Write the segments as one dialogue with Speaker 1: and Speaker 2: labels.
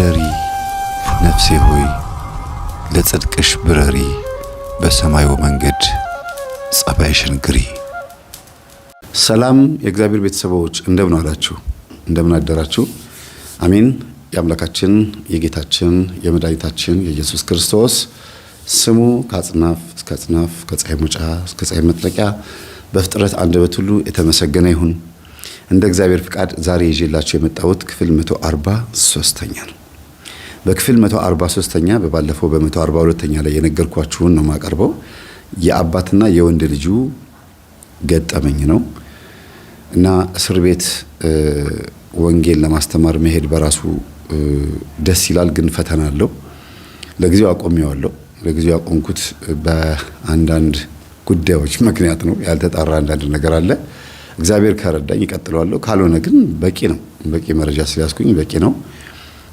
Speaker 1: እረሪ ነፍሴ ሆይ ለጽድቅሽ ብረሪ በሰማዩ መንገድ ጸባይሽን ግሪ። ሰላም የእግዚአብሔር ቤተሰቦች እንደምን አላችሁ? እንደምን አደራችሁ? አሜን። የአምላካችን የጌታችን የመድኃኒታችን የኢየሱስ ክርስቶስ ስሙ ከአጽናፍ እስከ አጽናፍ ከፀሐይ መውጫ እስከ ፀሐይ መጥለቂያ በፍጥረት አንደበት ሁሉ የተመሰገነ ይሁን። እንደ እግዚአብሔር ፍቃድ ዛሬ ይዤላችሁ የመጣሁት ክፍል 143ኛ ነው። በክፍል 143ኛ በባለፈው በ142ኛ ላይ የነገርኳችሁን ነው ማቀርበው። የአባትና የወንድ ልጁ ገጠመኝ ነው እና እስር ቤት ወንጌል ለማስተማር መሄድ በራሱ ደስ ይላል፣ ግን ፈተና አለው። ለጊዜው አቆሜዋለሁ። ለጊዜው ያቆምኩት በአንዳንድ ጉዳዮች ምክንያት ነው። ያልተጣራ አንዳንድ ነገር አለ። እግዚአብሔር ከረዳኝ ይቀጥለዋለሁ። ካልሆነ ግን በቂ ነው። በቂ መረጃ ስለያዝኩኝ በቂ ነው።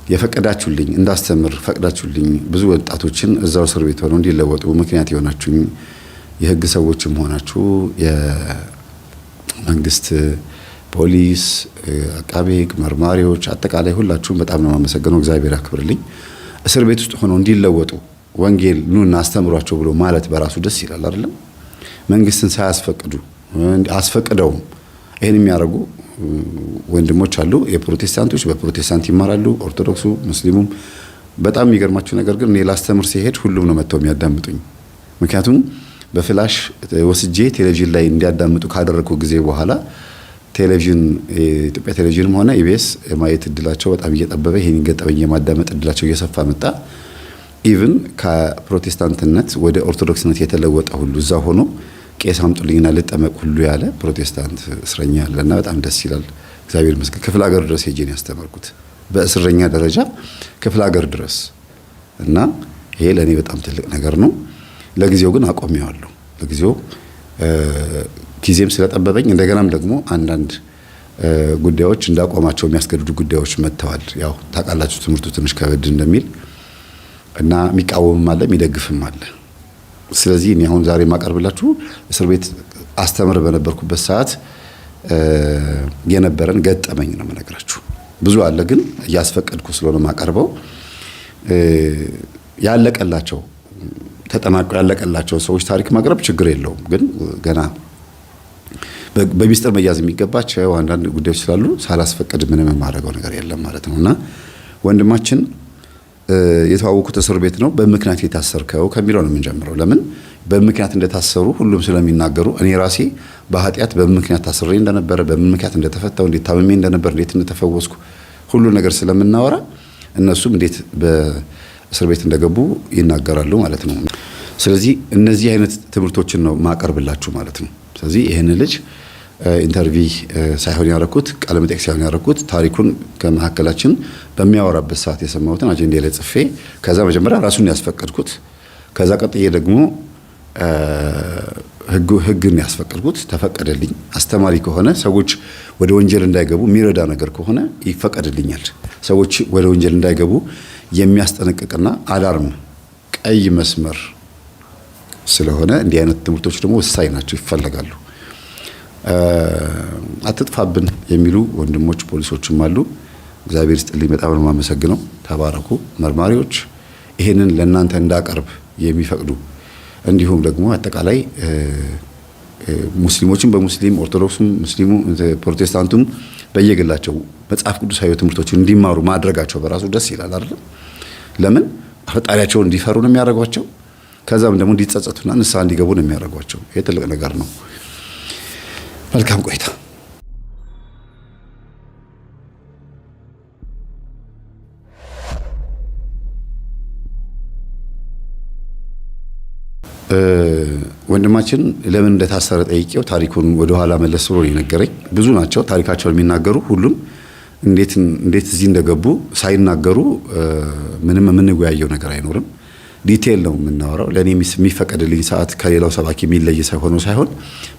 Speaker 1: የፈቀዳችሁልኝ እንዳስተምር ፈቅዳችሁልኝ ብዙ ወጣቶችን እዛው እስር ቤት ሆነው እንዲለወጡ ምክንያት የሆናችሁኝ የሕግ ሰዎችም ሆናችሁ የመንግስት ፖሊስ፣ አቃቤ ሕግ፣ መርማሪዎች፣ አጠቃላይ ሁላችሁም በጣም ነው የማመሰግነው። እግዚአብሔር ያክብርልኝ። እስር ቤት ውስጥ ሆነው እንዲለወጡ ወንጌል ኑና አስተምሯቸው ብሎ ማለት በራሱ ደስ ይላል አይደለም? መንግስትን ሳያስፈቅዱ አስፈቅደውም ይሄን የሚያደርጉ ወንድሞች አሉ። የፕሮቴስታንቶች በፕሮቴስታንት ይማራሉ፣ ኦርቶዶክሱ፣ ሙስሊሙም። በጣም የሚገርማችሁ ነገር ግን እኔ ላስተምር ሲሄድ ሁሉም ነው መጥተው የሚያዳምጡኝ። ምክንያቱም በፍላሽ ወስጄ ቴሌቪዥን ላይ እንዲያዳምጡ ካደረኩ ጊዜ በኋላ ቴሌቪዥን ኢትዮጵያ ቴሌቪዥንም ሆነ ኢቢኤስ የማየት እድላቸው በጣም እየጠበበ ይሄን ገጠመኝ የማዳመጥ እድላቸው እየሰፋ መጣ። ኢቭን ከፕሮቴስታንትነት ወደ ኦርቶዶክስነት የተለወጠ ሁሉ እዛ ሆኖ ቄስ አምጡልኝና ልጠመቅ ሁሉ ያለ ፕሮቴስታንት እስረኛ አለና በጣም ደስ ይላል። እግዚአብሔር ይመስገን። ክፍለ ሀገር ድረስ ሄጄ ነው ያስተማርኩት፣ በእስረኛ ደረጃ ክፍለ ሀገር ድረስ እና ይሄ ለኔ በጣም ትልቅ ነገር ነው። ለጊዜው ግን አቆሜዋለሁ። ለጊዜው ጊዜም ስለጠበበኝ እንደገናም ደግሞ አንዳንድ ጉዳዮች እንዳቆማቸው የሚያስገድዱ ጉዳዮች መጥተዋል። ያው ታውቃላችሁ ትምህርቱ ትንሽ ከበድ እንደሚል እና የሚቃወምም አለ የሚደግፍም አለ። ስለዚህ እኔ አሁን ዛሬ ማቀርብላችሁ እስር ቤት አስተምር በነበርኩበት ሰዓት የነበረን ገጠመኝ ነው የምነግራችሁ። ብዙ አለ ግን እያስፈቀድኩ ስለሆነ ማቀርበው ያለቀላቸው ተጠናቆ ያለቀላቸው ሰዎች ታሪክ ማቅረብ ችግር የለውም። ግን ገና በሚስጥር መያዝ የሚገባቸው አንዳንድ ጉዳዮች ስላሉ ሳላስፈቅድ ምንም የማደርገው ነገር የለም ማለት ነውና ወንድማችን የተዋወቁት እስር ቤት ነው። በምክንያት የታሰርከው ከሚለው ነው የምንጀምረው። ለምን በምክንያት እንደታሰሩ ሁሉም ስለሚናገሩ እኔ ራሴ በኃጢአት በምክንያት ታስሬ እንደነበረ፣ በምክንያት እንደተፈታው፣ እንዴት ታመሜ እንደነበር፣ እንዴት እንደተፈወስኩ ሁሉ ነገር ስለምናወራ እነሱም እንዴት በእስር ቤት እንደገቡ ይናገራሉ ማለት ነው። ስለዚህ እነዚህ አይነት ትምህርቶችን ነው ማቀርብላችሁ ማለት ነው። ስለዚህ ይሄን ልጅ ኢንተርቪው ሳይሆን ያደረኩት ቃለ መጠይቅ ሳይሆን ያደረኩት ታሪኩን ከመሐከላችን በሚያወራበት ሰዓት የሰማሁትን አጀንዳ ላይ ጽፌ ከዛ መጀመሪያ ራሱን ያስፈቀድኩት ከዛ ቀጥዬ ደግሞ ህግን ያስፈቀድኩት ተፈቀደልኝ። አስተማሪ ከሆነ ሰዎች ወደ ወንጀል እንዳይገቡ የሚረዳ ነገር ከሆነ ይፈቀድልኛል። ሰዎች ወደ ወንጀል እንዳይገቡ የሚያስጠነቅቅና አላርም ቀይ መስመር ስለሆነ እንዲህ አይነት ትምህርቶች ደግሞ ወሳኝ ናቸው፣ ይፈልጋሉ። አትጥፋብን የሚሉ ወንድሞች ፖሊሶችም አሉ። እግዚአብሔር ይስጥልኝ፣ በጣም ነው የማመሰግነው። ተባረኩ። መርማሪዎች ይሄንን ለእናንተ እንዳቀርብ የሚፈቅዱ እንዲሁም ደግሞ አጠቃላይ ሙስሊሞችን በሙስሊም ኦርቶዶክሱም ሙስሊሙ ፕሮቴስታንቱም በየግላቸው መጽሐፍ ቅዱሳዊ ትምህርቶችን እንዲማሩ ማድረጋቸው በራሱ ደስ ይላል አይደል? ለምን ፈጣሪያቸውን እንዲፈሩ ነው የሚያደርጓቸው። ከዛም ደግሞ እንዲጸጸቱና ንስሐ እንዲገቡ ነው የሚያደርጓቸው። ይሄ ትልቅ ነገር ነው። መልካም ቆይታ። ወንድማችን ለምን እንደታሰረ ጠይቄው ታሪኩን ወደ ኋላ መለስ ብሎ የነገረኝ ብዙ ናቸው ታሪካቸውን የሚናገሩ ሁሉም እንዴት እዚህ እንደገቡ ሳይናገሩ ምንም የምንወያየው ነገር አይኖርም። ዲቴል ነው የምናወራው። ለኔ የሚፈቀድልኝ ሰዓት ከሌላው ሰባኪ የሚለይ ሳይሆን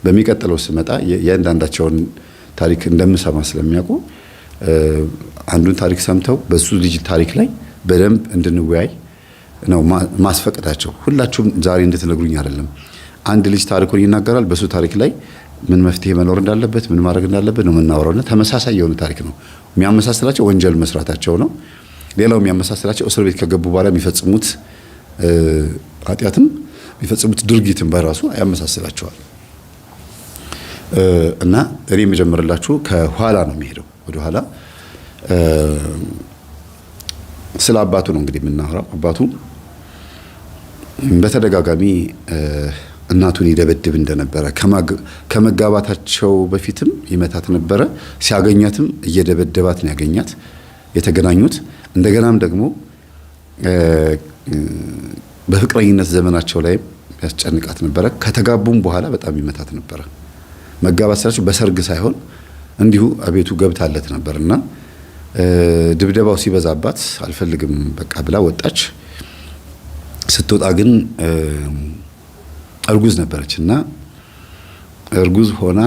Speaker 1: በሚቀጥለው ስመጣ የእያንዳንዳቸውን ታሪክ እንደምሰማ ስለሚያውቁ አንዱን ታሪክ ሰምተው በሱ ልጅ ታሪክ ላይ በደንብ እንድንወያይ ነው ማስፈቀዳቸው። ሁላችሁም ዛሬ እንድትነግሩኝ አይደለም። አንድ ልጅ ታሪኩን ይናገራል። በሱ ታሪክ ላይ ምን መፍትሄ መኖር እንዳለበት ምን ማድረግ እንዳለበት ነው የምናወራውና ተመሳሳይ የሆነ ታሪክ ነው። የሚያመሳስላቸው ወንጀል መስራታቸው ነው። ሌላው የሚያመሳስላቸው እስር ቤት ከገቡ በኋላ የሚፈጽሙት ኃጢአትም የሚፈጽሙት ድርጊትም በራሱ ያመሳስላቸዋል። እና እኔ የምጀምርላችሁ ከኋላ ነው የሚሄደው ወደ ኋላ። ስለ አባቱ ነው እንግዲህ የምናወራው። አባቱ በተደጋጋሚ እናቱን ይደበድብ እንደነበረ ከመጋባታቸው በፊትም ይመታት ነበረ። ሲያገኛትም እየደበደባት ነው ያገኛት የተገናኙት። እንደገናም ደግሞ በፍቅረኝነት ዘመናቸው ላይ ያስጨንቃት ነበረ። ከተጋቡም በኋላ በጣም ይመታት ነበረ። መጋባት ስላቸው በሰርግ ሳይሆን እንዲሁ አቤቱ ገብታለት ነበርና ድብደባው ሲበዛባት አልፈልግም በቃ ብላ ወጣች። ስትወጣ ግን እርጉዝ ነበረችና እርጉዝ ሆና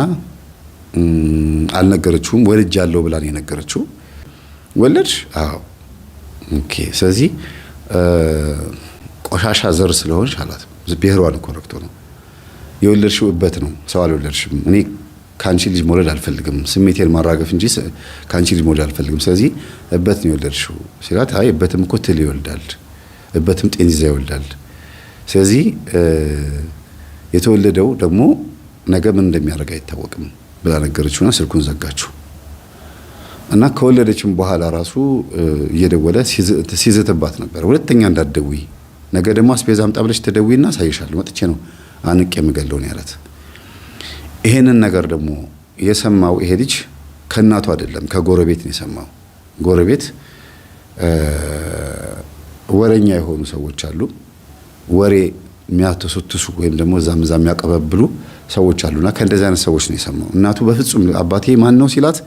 Speaker 1: አልነገረችውም። ወልጃለሁ ብላ ነው የነገረችው። ወለድሽ? አዎ። ኦኬ። ስለዚህ ቆሻሻ ዘር ስለሆንሽ አላት። ብሔሯን ኮረክቶ ነው የወለድሽው እበት ነው፣ ሰው አልወለድሽም። እኔ ካንቺ ልጅ መውለድ አልፈልግም፣ ስሜቴን ማራገፍ እንጂ ካንቺ ልጅ መውለድ አልፈልግም። ስለዚህ እበት ነው የወለድሽው ሲላት፣ አይ እበትም እኮ ትል ይወልዳል፣ እበትም ጤንዛ ይወልዳል። ስለዚህ የተወለደው ደግሞ ነገ ምን እንደሚያደርግ አይታወቅም ብላ ነገረችውና ስልኩን ዘጋችው። እና ከወለደችም በኋላ ራሱ እየደወለ ሲዝትባት ነበር። ሁለተኛ እንዳትደውይ፣ ነገ ደግሞ አስቤዛ አምጣ ብለሽ ትደውይና አሳይሻለሁ፣ መጥቼ ነው አንቄ የምገለው ነው ያላት። ይሄንን ነገር ደግሞ የሰማው ይሄ ልጅ ከእናቱ አይደለም ከጎረቤት ነው የሰማው። ጎረቤት ወሬኛ የሆኑ ሰዎች አሉ። ወሬ የሚያተሱትሱ ወይም ደግሞ እዛም የሚያቀባብሉ ሰዎች አሉና ከእንደዚህ አይነት ሰዎች ነው የሰማው። እናቱ በፍጹም አባቴ ማን ነው ሲላት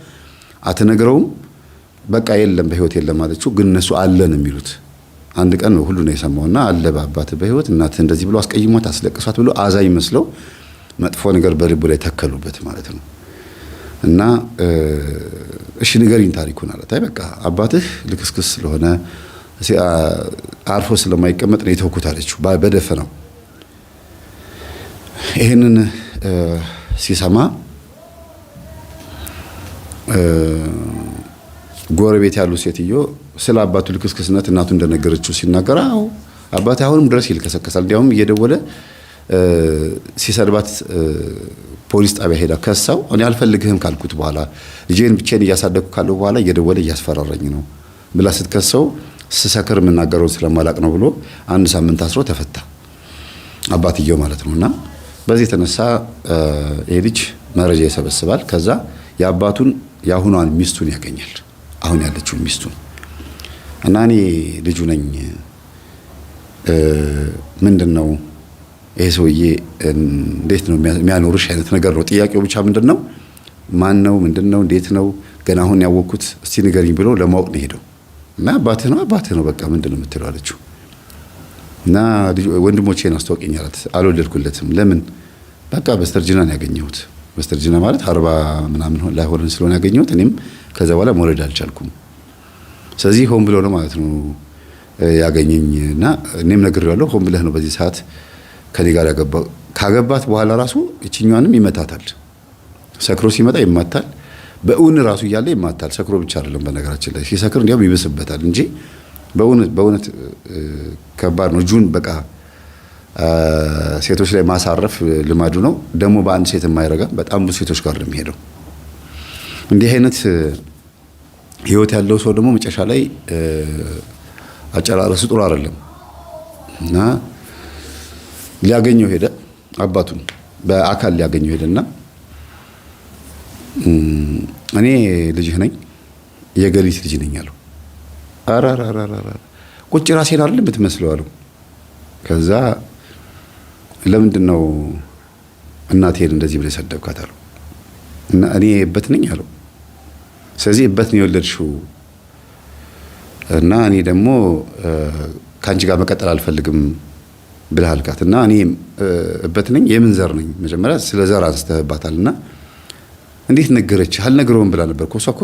Speaker 1: አትነግረውም። በቃ የለም በህይወት የለም አለችው። ግን እነሱ አለን የሚሉት አንድ ቀን ነው ሁሉ ነው የሰማውና አለ በአባት በህይወት እናት እንደዚህ ብሎ አስቀይሟት አስለቅሷት ብሎ አዛኝ መስለው መጥፎ ነገር በልቡ ላይ ተከሉበት ማለት ነው። እና እሺ ንገሪኝ ታሪኩን አላት። አይ በቃ አባትህ ልክስክስ ስለሆነ አርፎ ስለማይቀመጥ ነው የተውኩት አለችው በደፈናው። ይሄንን ሲሰማ ጎረቤት ያሉ ሴትዮ ስለ አባቱ ልክስክስነት እናቱ እንደነገረችው ሲናገር፣ አዎ አባቴ አሁንም ድረስ ይልከሰከሳል። እንዲያውም እየደወለ ሲሰድባት ፖሊስ ጣቢያ ሄዳ ከሳው እኔ አልፈልግህም ካልኩት በኋላ ልጄን ብቻዬን እያሳደግኩ ካለው በኋላ እየደወለ እያስፈራራኝ ነው ብላ ስትከሰው ስሰክር የምናገረውን ስለማላቅ ነው ብሎ 1 ሳምንት አስሮ ተፈታ፣ አባትየው ማለት ነውና በዚህ የተነሳ ይሄ ልጅ መረጃ ይሰበስባል። ከዛ የአባቱን የአሁኗን ሚስቱን ያገኛል፣ አሁን ያለችውን ሚስቱን እና እኔ ልጁ ነኝ ምንድነው ይሄ ሰውዬ እንዴት ነው የሚያኖርሽ አይነት ነገር ነው ጥያቄው። ብቻ ምንድነው ማን ነው ምንድነው እንዴት ነው ገና አሁን ያወቅኩት እስቲ ንገሪኝ ብሎ ለማወቅ ነው ሄደው እና አባትህ ነው በቃ ምንድነው የምትለው አለችው። እና ወንድሞቼን አስተዋወቀኝ አላት። አልወለድኩለትም። ለምን? በቃ በስተርጅና ነው ያገኘሁት። በስተርጅና ማለት 40 ምናምን ላይ ሆነን ስለሆነ ያገኘሁት እኔም ከዛ በኋላ መውለድ አልቻልኩም። ስለዚህ ሆን ብሎ ነው ማለት ነው ያገኘኝና እኔም ነግሬዋለሁ። ሆን ብለህ ነው በዚህ ሰዓት ከኔ ጋር ያገባው። ካገባት በኋላ ራሱ እቺኛዋንም ይመታታል። ሰክሮ ሲመጣ ይማታል። በእውን ራሱ እያለ ይማታል። ሰክሮ ብቻ አይደለም በነገራችን ላይ ሲሰክር እንዲያውም ይብስበታል እንጂ በእውነት ከባድ ነው። እጁን በቃ ሴቶች ላይ ማሳረፍ ልማዱ ነው። ደግሞ በአንድ ሴት የማይረጋ በጣም ብዙ ሴቶች ጋር ነው የሚሄደው። እንዲህ አይነት ህይወት ያለው ሰው ደግሞ መጨረሻ ላይ አጨራረሱ ጥሩ አይደለም እና ሊያገኘው ሄደ። አባቱን በአካል ሊያገኘው ሄደና እኔ ልጅህ ነኝ የገሊት ልጅ ነኝ አለው። አራራራራ ቁጭ ራሴን አይደል የምትመስለው አለው። ከዛ ለምንድነው እናቴን እንደዚህ ብለህ ሰደብካት አለው። እና እኔ እበት ነኝ አለው። ስለዚህ እበት ነው የወለድሽው እና እኔ ደግሞ ካንቺ ጋር መቀጠል አልፈልግም ብለህ አልካት እና እኔ እበት ነኝ የምን ዘር ነኝ? መጀመሪያ ስለ ዘር አንስተህባታልና እንዴት ነገረችህ? አልነግረውም ብላ ነበር እኮ እሷ እኮ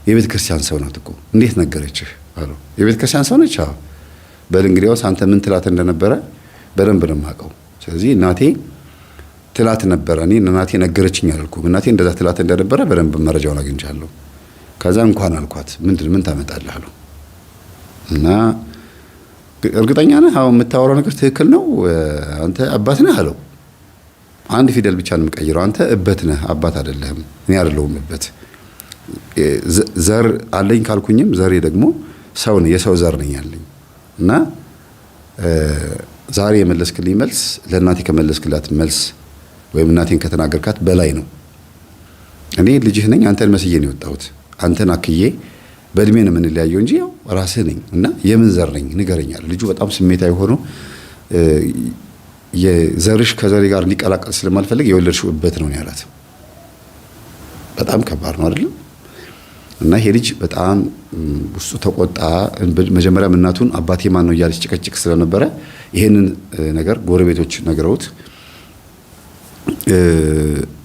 Speaker 1: የቤተ ክርስቲያን ሰው ናት እኮ እንዴት ነገረችህ አለው። የቤተ ክርስቲያን ሰው ነች? አዎ። በል እንግዲያውስ አንተ ምን ትላት እንደነበረ በደንብ ነው የማውቀው። ስለዚህ እናቴ ትላት ነበረ። እኔ እናቴ ነገረችኝ አላልኩም። እናቴ እንደዛ ትላት እንደነበረ በደንብ መረጃውን አግኝቻለሁ። ከዛ እንኳን አልኳት ምን ታመጣለህ አለው። እና እርግጠኛ ነህ አሁን የምታወራው ነገር ትክክል ነው አንተ አባት ነህ አለው። አንድ ፊደል ብቻ ነው የምቀይረው። አንተ እበት ነህ አባት አይደለህም። እኔ አይደለሁም እበት። ዘር አለኝ ካልኩኝም ዘሬ ደግሞ ሰው ነው፣ የሰው ዘር ነኝ ያለኝ እና ዛሬ የመለስክልኝ መልስ ለእናቴ ከመለስክላት መልስ ወይም እናቴን ከተናገርካት በላይ ነው። እኔ ልጅህ ነኝ፣ አንተን መስዬ ነው የወጣሁት። አንተን አክዬ በእድሜ ነው የምንለያየው እንጂ ያው ራስህ ነኝ እና የምን ዘር ነኝ ንገረኛል። ልጁ በጣም ስሜታዊ ሆኖ የዘርሽ ከዘሬ ጋር እንዲቀላቀል ስለማልፈልግ የወለድሽው እበት ነው ያላት። በጣም ከባድ ነው አይደለም? እና ይሄ ልጅ በጣም ውስጡ ተቆጣ። መጀመሪያም እናቱን አባቴ ማን ነው እያለች ጭቅጭቅ ስለነበረ ይሄንን ነገር ጎረቤቶች ነግረውት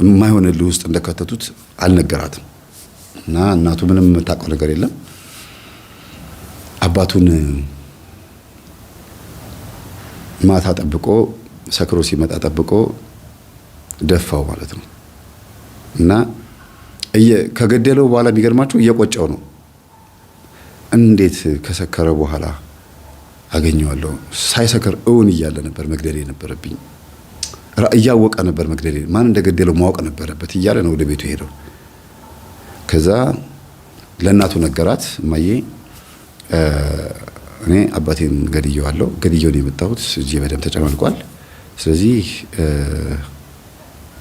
Speaker 1: የማይሆንልህ ውስጥ እንደከተቱት አልነገራትም። እና እናቱ ምንም የምታውቀው ነገር የለም። አባቱን ማታ ጠብቆ ሰክሮ ሲመጣ ጠብቆ ደፋው ማለት ነው። እና ከገደለው በኋላ የሚገርማችሁ እየቆጨው ነው። እንዴት ከሰከረ በኋላ አገኘዋለሁ? ሳይሰከር እውን እያለ ነበር መግደል የነበረብኝ። እያወቀ ነበር መግደል፣ ማን እንደገደለው ማወቅ ነበረበት እያለ ነው ወደ ቤቱ ሄደው። ከዛ ለእናቱ ነገራት። እማዬ እኔ አባቴን ገድየዋለሁ፣ ገድየውን የመጣሁት እጄ በደም ተጨማልቋል። ስለዚህ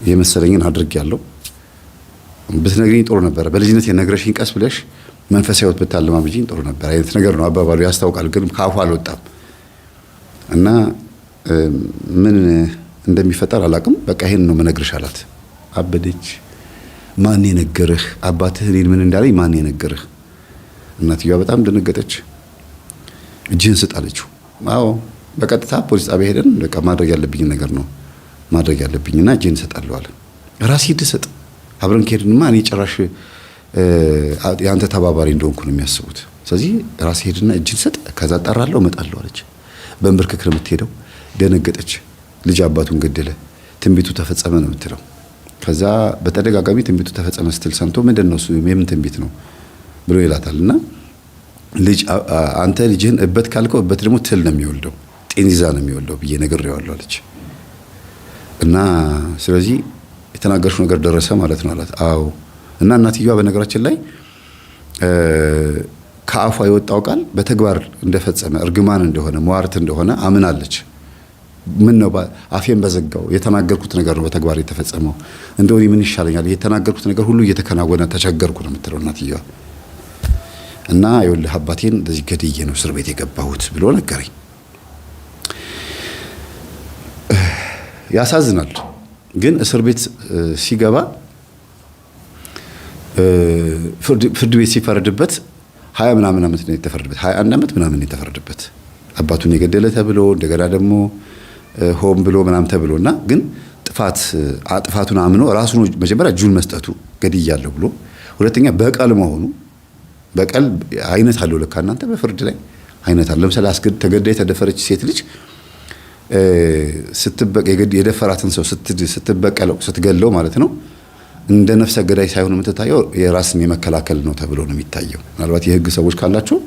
Speaker 1: የመሰለኝን አድርጌያለሁ። ብትነግሪኝ ጥሩ ነበረ። በልጅነት የነግረሽኝ ቀስ ብለሽ መንፈሳዊ ሕይወት ብታለማምጂኝ ጥሩ ነበር አይነት ነገር ነው አባባሉ። ያስታውቃል፣ ግን ከአፉ አልወጣም እና ምን እንደሚፈጠር አላውቅም። በቃ ይሄን ነው መነግርሽ አላት። አበደች። ማን የነገርህ? አባትህ እኔን ምን እንዳለኝ ማን የነገርህ? እናትየዋ በጣም ደነገጠች። እጅህን ስጥ አለችው። አዎ በቀጥታ ፖሊስ ጣቢያ ሄደን በቃ ማድረግ ያለብኝ ነገር ነው ማድረግ ያለብኝና እጅህን እሰጣለሁ አለ። ራሴ ድሰጥ አብረን ከሄድንማ እኔ ጭራሽ ያንተ ተባባሪ እንደሆንኩ ነው የሚያስቡት። ስለዚህ ራሴ ሄድና እጅህን ስጥ፣ ከዛ እጠራለሁ እመጣለሁ አለች። በእንብርክክ ነው የምትሄደው። ደነገጠች። ልጅ አባቱን ገደለ፣ ትንቢቱ ተፈጸመ ነው የምትለው። ከዛ በተደጋጋሚ ትንቢቱ ተፈጸመ ስትል ሰምቶ ምንድን ነው እሱ የምን ትንቢት ነው ብሎ ይላታል። እና ልጅ አንተ ልጅህን እበት ካልከው እበት ደግሞ ትል ነው የሚወልደው፣ ጤንዚዛ ነው የሚወልደው ብዬ ነግሬዋለሁ አለች። እና ስለዚህ የተናገርሽው ነገር ደረሰ ማለት ነው አላት። አዎ። እና እናትየዋ በነገራችን ላይ ከአፏ የወጣው ቃል በተግባር እንደፈጸመ እርግማን እንደሆነ ሟርት እንደሆነ አምናለች። ምን ነው አፌን በዘጋው የተናገርኩት ነገር ነው በተግባር የተፈጸመው። እንደው ምን ይሻለኛል የተናገርኩት ነገር ሁሉ እየተከናወነ ተቸገርኩ ነው የምትለው እናትየዋ። እና ይኸውልህ አባቴን እንደዚህ ገድዬ ነው እስር ቤት የገባሁት ብሎ ነገረኝ። ያሳዝናል። ግን እስር ቤት ሲገባ ፍርድ ቤት ሲፈረድበት 20 ምናምን ዓመት ነው የተፈረደበት። 21 ዓመት ምናምን የተፈረደበት አባቱን የገደለ ተብሎ እንደገና ደግሞ ሆም ብሎ ምናምን ተብሎና ግን ጥፋቱን አምኖ ራሱ ነው መጀመሪያ እጁን መስጠቱ ገድያለሁ ብሎ፣ ሁለተኛ በቀል መሆኑ። በቀል አይነት አለው ለካ እናንተ በፍርድ ላይ አይነት አለ። ለምሳሌ ተገዳ የተደፈረች ሴት ልጅ የደፈራትን ሰው ስትበቀለው ስትገለው ማለት ነው እንደ ነፍሰ ገዳይ ሳይሆን የምትታየው የራስን የመከላከል ነው ተብሎ ነው የሚታየው። ምናልባት የህግ ሰዎች ካላችሁ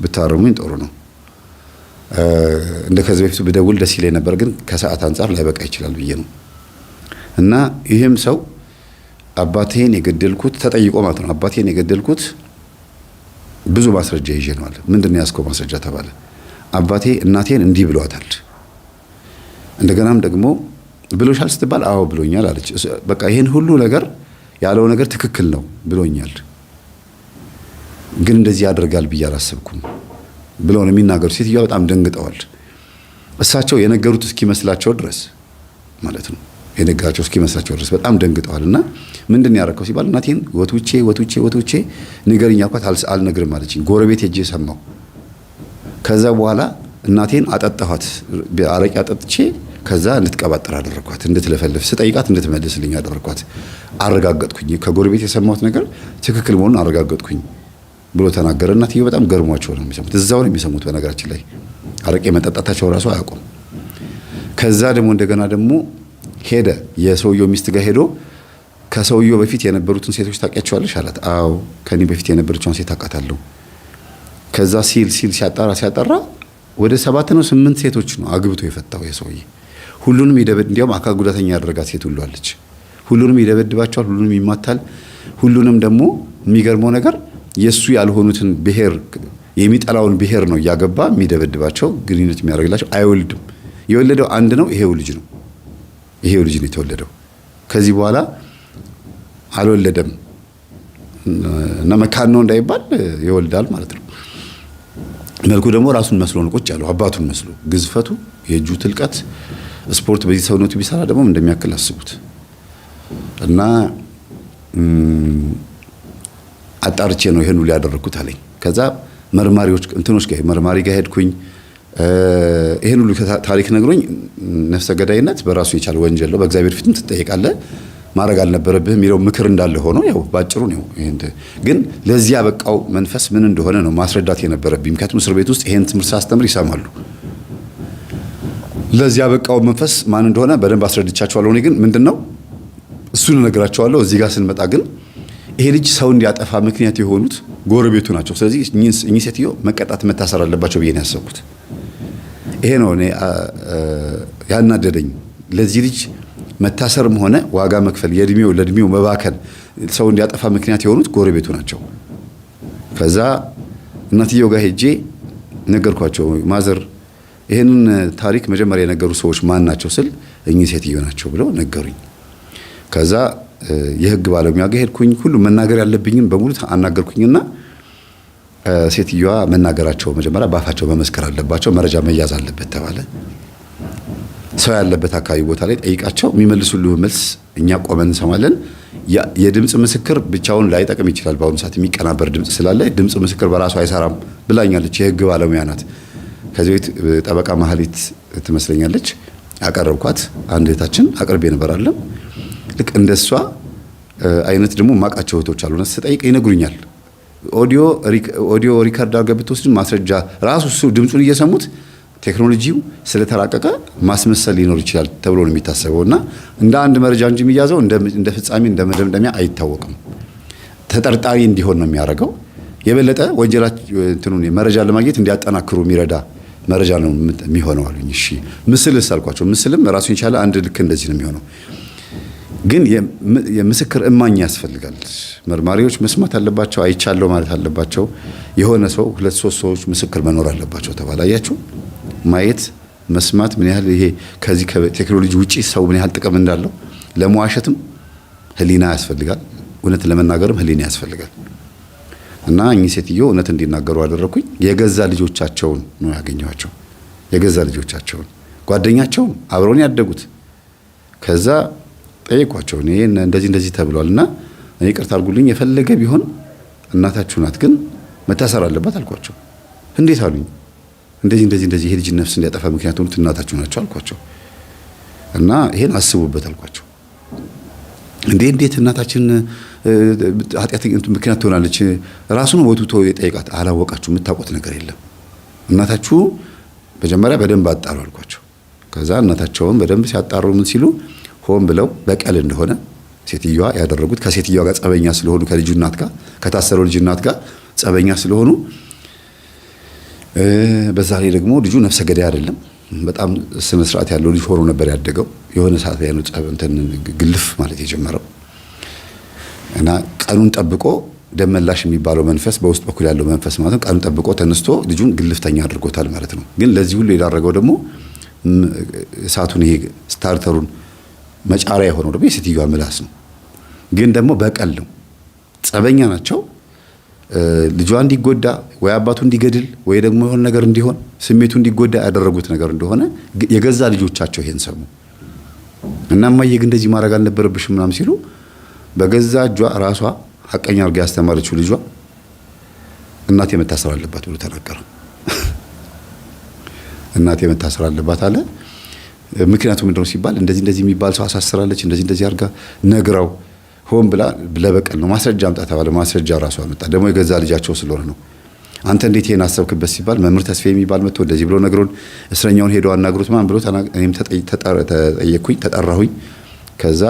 Speaker 1: ብታረሙኝ ጥሩ ነው። እንደ ከዚህ በፊቱ ብደውል ደስ ይለኝ ነበር፣ ግን ከሰዓት አንጻር ላይበቃ ይችላል ብዬ ነው። እና ይህም ሰው አባቴን የገደልኩት ተጠይቆ ማለት ነው አባቴን የገደልኩት ብዙ ማስረጃ ይዤ ነው አለ። ምንድን ነው ያስከው ማስረጃ ተባለ። አባቴ እናቴን እንዲህ ብሏታል፣ እንደገናም ደግሞ ብሎሻል ስትባል አዎ ብሎኛል አለች። በቃ ይሄን ሁሉ ነገር ያለው ነገር ትክክል ነው ብሎኛል፣ ግን እንደዚህ ያደርጋል ብዬ አላሰብኩም ብለው ነው የሚናገሩ። ሴትዮዋ በጣም ደንግጠዋል። እሳቸው የነገሩት እስኪመስላቸው ድረስ ማለት ነው የነገራቸው እስኪመስላቸው ድረስ በጣም ደንግጠዋል። እና ምንድን ነው ያደረከው ሲባል እናቴን ወትውቼ ንገሪኝ አልኳት፣ አልነግርም አለችኝ። ጎረቤት ሄጄ ሰማሁ። ከዛ በኋላ እናቴን አጠጣኋት፣ አረቄ አጠጥቼ ከዛ እንድትቀባጥር አደረኳት፣ እንድትለፈልፍ ስጠይቃት እንድትመልስልኝ አደረኳት። አረጋገጥኩኝ፣ ከጎረቤት የሰማሁት ነገር ትክክል መሆኑን አረጋገጥኩኝ ብሎ ተናገረ። እናትየው በጣም ገርሟቸው ነው የሚሰሙት። እዛው ነው የሚሰሙት። በነገራችን ላይ አረቄ መጠጣታቸው ራሱ አያውቁም። ከዛ ደግሞ እንደገና ደግሞ ሄደ፣ የሰውየው ሚስት ጋር ሄዶ ከሰውየው በፊት የነበሩትን ሴቶች ታውቂያቸዋለሽ አላት። አዎ ከኔ በፊት የነበረችውን ሴት አውቃታለሁ። ከዛ ሲል ሲያጣራ ወደ 7 ነው 8 ሴቶች ነው አግብቶ የፈታው የሰውዬ። ሁሉንም እንዲያውም አካል ጉዳተኛ ያደረጋት ሴት ሁሉ አለች። ሁሉንም ይደበድባቸዋል፣ ሁሉንም ይማታል። ሁሉንም ደግሞ የሚገርመው ነገር የሱ ያልሆኑትን ብሔር የሚጠላውን ብሔር ነው እያገባ የሚደበድባቸው፣ ግንኙነት የሚያደርግላቸው። አይወልድም። የወለደው አንድ ነው፣ ይሄው ልጅ ነው የተወለደው። ከዚህ በኋላ አልወለደም እና መካን ነው እንዳይባል ይወልዳል ማለት ነው። መልኩ ደግሞ ራሱን መስሎ ነው ቁጭ ያለው፣ አባቱን መስሎ። ግዝፈቱ፣ የእጁ ትልቀት፣ ስፖርት በዚህ ሰውነቱ ቢሰራ ደግሞ እንደሚያክል አስቡት። እና አጣርቼ ነው ይሄን ሁሉ ያደረኩት አለኝ። ከዛ መርማሪ ጋር ሄድኩኝ። ይሄን ሁሉ ታሪክ ነግሮኝ ነፍሰ ገዳይነት በራሱ የቻለ ወንጀል ነው፣ በእግዚአብሔር ፊትም ትጠየቃለህ፣ ማድረግ አልነበረብህ የሚለው ምክር እንዳለ ሆኖ ያው ባጭሩ ነው። ግን ለዚህ ያበቃው መንፈስ ምን እንደሆነ ነው ማስረዳት የነበረብኝ። ምክንያቱም እስር ቤት ውስጥ ይሄን ትምህርት ሳስተምር ይሰማሉ። ለዚህ ያበቃው መንፈስ ማን እንደሆነ በደንብ አስረድቻቸዋለሁ። እኔ ግን ምንድነው እሱን እነግራቸዋለሁ። እዚህ ጋር ስንመጣ ግን ይሄ ልጅ ሰው እንዲያጠፋ ምክንያት የሆኑት ጎረቤቱ ናቸው። ስለዚህ እኚህ ሴትዮ መቀጣት መታሰር አለባቸው ብዬ ነው ያሰብኩት። ይሄ ነው እኔ ያናደደኝ። ለዚህ ልጅ መታሰርም ሆነ ዋጋ መክፈል ለእድሜው መባከን ሰው እንዲያጠፋ ምክንያት የሆኑት ጎረቤቱ ናቸው። ከዛ እናትየው ጋር ሄጄ ነገርኳቸው። ማዘር ይሄንን ታሪክ መጀመሪያ የነገሩ ሰዎች ማን ናቸው ስል እኚህ ሴትዮ ናቸው ብለው ነገሩኝ። ከዛ የህግ ባለሙያ ጋር ሄድኩኝ። ሁሉ መናገር ያለብኝን በሙሉ አናገርኩኝና ሴትዮዋ መናገራቸው መጀመሪያ ባፋቸው መመስከር አለባቸው፣ መረጃ መያዝ አለበት ተባለ። ሰው ያለበት አካባቢ ቦታ ላይ ጠይቃቸው፣ የሚመልሱልህ መልስ እኛ ቆመን እንሰማለን። የድምጽ ምስክር ብቻውን ላይጠቅም ይችላል። በአሁኑ ሰዓት የሚቀናበር ድምጽ ስላለ ድምጽ ምስክር በራሱ አይሰራም ብላኛለች። የህግ ባለሙያ ናት። ከዚህ ቤት ጠበቃ ማህሌት ትመስለኛለች። አቀረብኳት። አንድ እህታችን አቅርቤ ነበር አለም ልክ እንደሷ አይነት ደግሞ ማቃቸው እህቶች አሉና ስጠይቅ ይነግሩኛል። ኦዲዮ ሪከርድ አድርገህ ብትወስድ ማስረጃ ራሱ እሱ ድምጹን እየሰሙት ቴክኖሎጂው ስለተራቀቀ ማስመሰል ሊኖር ይችላል ተብሎ ነው የሚታሰበውና እንደ አንድ መረጃ እንጂ የሚያዘው እንደ ፍጻሜ እንደ መደምደሚያ አይታወቅም። ተጠርጣሪ እንዲሆን ነው የሚያደርገው። የበለጠ ወንጀላችን መረጃ ለማግኘት እንዲያጠናክሩ የሚረዳ መረጃ ነው የሚሆነው አሉኝ። እሺ ምስልስ አልኳቸው። ምስልም ራሱን የቻለ አንድ ልክ እንደዚህ ነው የሚሆነው። ግን የምስክር እማኝ ያስፈልጋል። መርማሪዎች መስማት አለባቸው፣ አይቻለው ማለት አለባቸው። የሆነ ሰው 2-3 ሰዎች ምስክር መኖር አለባቸው ተባለ። አያችሁ ማየት መስማት ምን ያህል ይሄ ከዚህ ከቴክኖሎጂ ውጪ ሰው ምን ያህል ጥቅም እንዳለው። ለመዋሸትም ህሊና ያስፈልጋል፣ እውነት ለመናገርም ህሊና ያስፈልጋል። እና እኚህ ሴትዮ እውነት እንዲናገሩ አደረኩኝ። የገዛ ልጆቻቸውን ነው ያገኘኋቸው፣ የገዛ ልጆቻቸውን ጓደኛቸውም አብረውን ያደጉት። ከዛ ጠየኳቸው። እኔ እንደዚህ ተብሏልና እኔ ይቅርታ አድርጉልኝ፣ የፈለገ ቢሆን እናታችሁ ናት፣ ግን መታሰር አለባት አልኳቸው። እንዴት አሉኝ። እንደዚህ ይሄ ልጅ ነፍስ እንዲያጠፋ ምክንያት ሆኑት እናታችሁ ናቸው አልኳቸው። እና ይሄን አስቡበት አልኳቸው። እንዴት እናታችን ኃጢአት ምክንያት ትሆናለች? ራሱን ወጥቶ የጠየቃት አላወቃችሁ፣ የምታውቁት ነገር የለም። እናታችሁ መጀመሪያ በደንብ አጣሩ አልኳቸው። ከዛ እናታቸውን በደንብ ሲያጣሩ ምን ሲሉ ሆን ብለው በቀል እንደሆነ ሴትዮዋ ያደረጉት ከሴትዮዋ ጋር ጸበኛ ስለሆኑ ከልጁ እናት ጋር ከታሰረው ልጅ እናት ጋር ጸበኛ ስለሆኑ በዛ ላይ ደግሞ ልጁ ነፍሰ ገዳይ አይደለም፣ በጣም ስነ ስርዓት ያለው ልጅ ሆኖ ነበር ያደገው። የሆነ ሰዓት ላይ ነው ግልፍ ማለት የጀመረው እና ቀኑን ጠብቆ ደመላሽ የሚባለው መንፈስ በውስጥ በኩል ያለው መንፈስ ማለት ነው። ቀኑን ጠብቆ ተነስቶ ልጁን ግልፍተኛ አድርጎታል ማለት ነው። ግን ለዚህ ሁሉ የዳረገው ደግሞ እሳቱን ይሄ ስታርተሩን መጫሪያ የሆነው ደግሞ የሴትዮዋ ምላስ ነው። ግን ደግሞ በቀል ነው። ጸበኛ ናቸው። ልጇ እንዲጎዳ ወይ አባቱ እንዲገድል ወይ ደግሞ የሆነ ነገር እንዲሆን ስሜቱ እንዲጎዳ ያደረጉት ነገር እንደሆነ የገዛ ልጆቻቸው ይሄን ሰሙ እና እማዬ ግን እንደዚህ ማድረግ አልነበረብሽም ምናምን ሲሉ በገዛ እጇ ራሷ ሐቀኛ አድርጋ ያስተማረችው ልጇ እናቴ መታሰር አለባት ብሎ ተናገረ። እናቴ መታሰር አለባት አለ። ምክንያቱም ምንድነው ሲባል እንደዚህ የሚባል ሰው አሳስራለች፣ እንደዚህ አድርጋ ነግራው ሆን ብላ ለበቀል ነው። ማስረጃ አምጣ ተባለ። ማስረጃ ራሷ አመጣ። ደግሞ የገዛ ልጃቸው ስለሆነ ነው። አንተ እንዴት ይሄን አሰብክበት ሲባል መምህር ተስፋዬ የሚባል መጥቶ እንደዚህ ብሎ ነግሮን እስረኛውን ሄዶ አናግሮት ማን ብሎ እኔም ተጠራሁኝ። ከዛ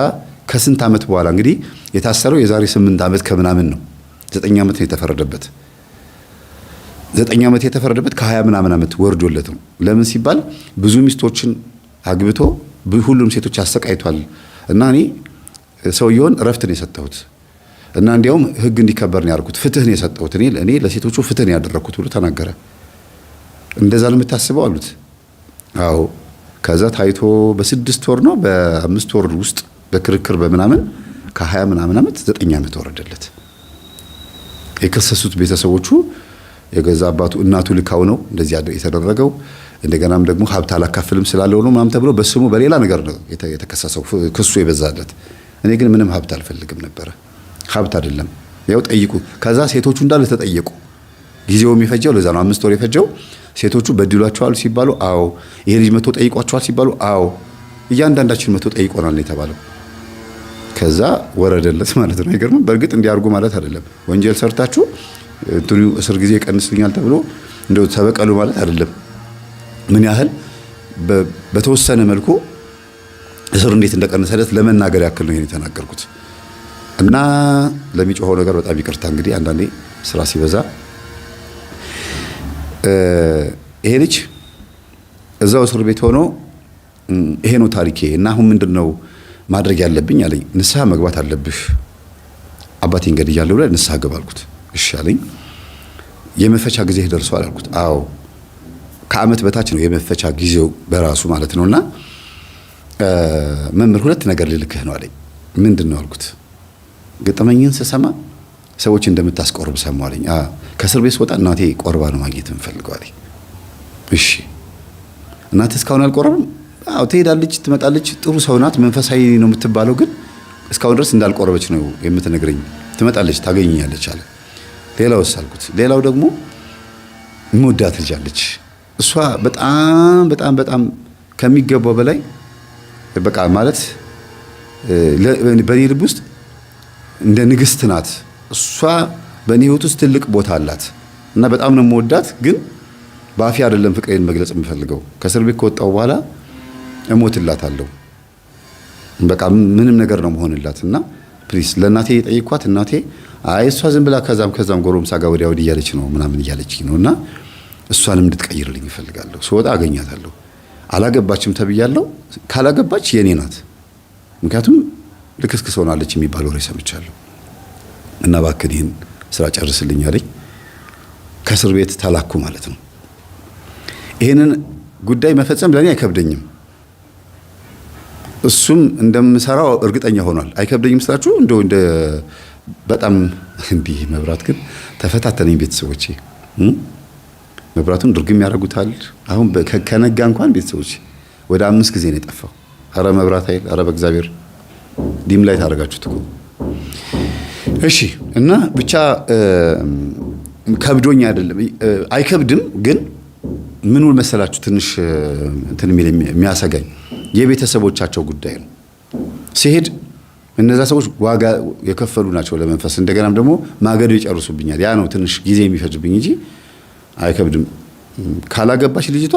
Speaker 1: ከስንት ዓመት በኋላ እንግዲህ የታሰረው የዛሬ 8 ዓመት ከምናምን ነው። 9 ዓመት ነው የተፈረደበት። 9 ዓመት የተፈረደበት ከ20 ምናምን ዓመት ወርዶለት ነው። ለምን ሲባል ብዙ ሚስቶችን አግብቶ ሁሉም ሴቶች አሰቃይቷል እና እኔ ሰውየውን እረፍት ነው የሰጠሁት እና እንዲያውም ህግ እንዲከበር ነው ያደረኩት፣ ፍትህ ነው የሰጠሁት፣ እኔ ለሴቶቹ ፍትህ ነው ያደረኩት ብሎ ተናገረ። እንደዛ ነው የምታስበው አሉት። አዎ። ከዛ ታይቶ በ6 ወር ነው በ5 ወር ውስጥ በክርክር በምናምን ከ20 ምናምን ዓመት 9 ዓመት ወረደለት። የከሰሱት ቤተሰቦቹ የገዛ አባቱ እናቱ ልካው ነው እንደዚህ የተደረገው። እንደገናም ደግሞ ሀብት አላካፍልም ስላለው ነው ምናምን ተብሎ በስሙ በሌላ ነገር ነው የተከሰሰው፣ ክሱ የበዛለት። እኔ ግን ምንም ሀብት አልፈልግም ነበረ። ሀብት አይደለም ያው ጠይቁ። ከዛ ሴቶቹ እንዳለ ተጠየቁ። ጊዜው የሚፈጀው ለዛ ነው 5 ወር የፈጀው። ሴቶቹ በድሏቸዋል ሲባሉ አዎ፣ ይሄ ልጅ መቶ ጠይቋቸዋል ሲባሉ አዎ፣ እያንዳንዳችን መቶ ጠይቆናል ነው የተባለው። ከዛ ወረደለት ማለት ነው። አይገርምም? በእርግጥ እንዲያርጉ ማለት አይደለም። ወንጀል ሰርታችሁ እንትኑ እስር ጊዜ ቀንስልኛል ተብሎ እንደው ተበቀሉ ማለት አይደለም። ምን ያህል በተወሰነ መልኩ እስር እንዴት እንደቀነሰለት ለመናገር ያክል ነው ይሄን የተናገርኩት። እና ለሚጮኸው ነገር በጣም ይቅርታ። እንግዲህ አንዳንዴ ስራ ሲበዛ ይሄ ልጅ እዛው እስር ቤት ሆኖ ይሄ ነው ታሪኬ እና አሁን ምንድነው ማድረግ ያለብኝ አለኝ። ንስሐ መግባት አለብህ አባቴን ገድያለሁ ብለህ ንስሐ ገባ አልኩት። እሺ አለኝ። የመፈቻ ጊዜ ደርሷል አልኩት። አዎ ከዓመት በታች ነው የመፈቻ ጊዜው በራሱ ማለት ነውና መምህር 2 ነገር ልልክህ ነው አለኝ። ምንድነው አልኩት። ገጠመኝን ስሰማ ሰዎች እንደምታስቆርብ ሰማሁ አለኝ። ከእስር ቤት ስወጣ እናቴ ቆርባ ነው ማግኘት የምፈልገው አለኝ። እሺ እናቴ እስካሁን አልቆረብም? አዎ ትሄዳለች፣ ትመጣለች፣ ጥሩ ሰው ናት፣ መንፈሳዊ ነው የምትባለው፣ ግን እስካሁን ድረስ እንዳልቆረበች ነው የምትነግረኝ። ትመጣለች፣ ታገኘኛለች አለ። ሌላውስ አልኩት። ሌላው ደግሞ የምወዳት ልጅ አለች። እሷ በጣም በጣም በጣም ከሚገባው በላይ በቃ ማለት በእኔ ልብ ውስጥ እንደ ንግስት ናት። እሷ በእኔ ህይወት ውስጥ ትልቅ ቦታ አላት እና በጣም ነው የምወዳት፣ ግን በአፌ አይደለም ፍቅሬን መግለጽ የምፈልገው። ከእስር ቤት ከወጣሁ በኋላ እሞትላታለሁ። በቃ ምንም ነገር ነው መሆንላት እና ፕሊስ ለእናቴ የጠየኳት፣ እናቴ አይ እሷ ዝም ብላ ከዛም ጎረምሳ ጋር ወዲያ ወዲህ እያለች ነው ምናምን እያለች ነው እና እሷንም እንድትቀይርልኝ እፈልጋለሁ። ስወጣ አገኛታለሁ። አላገባችም ተብያለሁ። ካላገባች የኔ ናት፣ ምክንያቱም ልክስክስ ሆናለች የሚባል ወሬ ሰምቻለሁ እና እባክህ ይህን ስራ ጨርስልኝ አለኝ። ከእስር ቤት ተላኩ ማለት ነው። ይሄንን ጉዳይ መፈጸም ለእኔ አይከብደኝም። እሱም እንደምሰራው እርግጠኛ ሆኗል። አይከብደኝም ስላችሁ እንደ በጣም እንዲህ መብራት ግን ተፈታተነኝ። ቤተሰቦቼ መብራቱን ድርግም ያደርጉታል። አሁን ከነጋ እንኳን ቤተሰቦቼ ወደ 5 ጊዜ ነው የጠፋው። አረ መብራት ኃይል፣ አረ በእግዚአብሔር ዲም ላይ ታደርጋችሁት እኮ። እሺ እና ብቻ ከብዶኝ አይደለም፣ አይከብድም። ግን ምን መሰላችሁ ትንሽ እንትን የሚያሰጋኝ የቤተሰቦቻቸው ጉዳይ ነው። ሲሄድ እነዛ ሰዎች ዋጋ የከፈሉ ናቸው ለመንፈስ። እንደገናም ደግሞ ማገዶ ይጨርሱብኛል። ያ ነው ትንሽ ጊዜ የሚፈጅብኝ እንጂ አይከብድም። ካላገባች ልጅቷ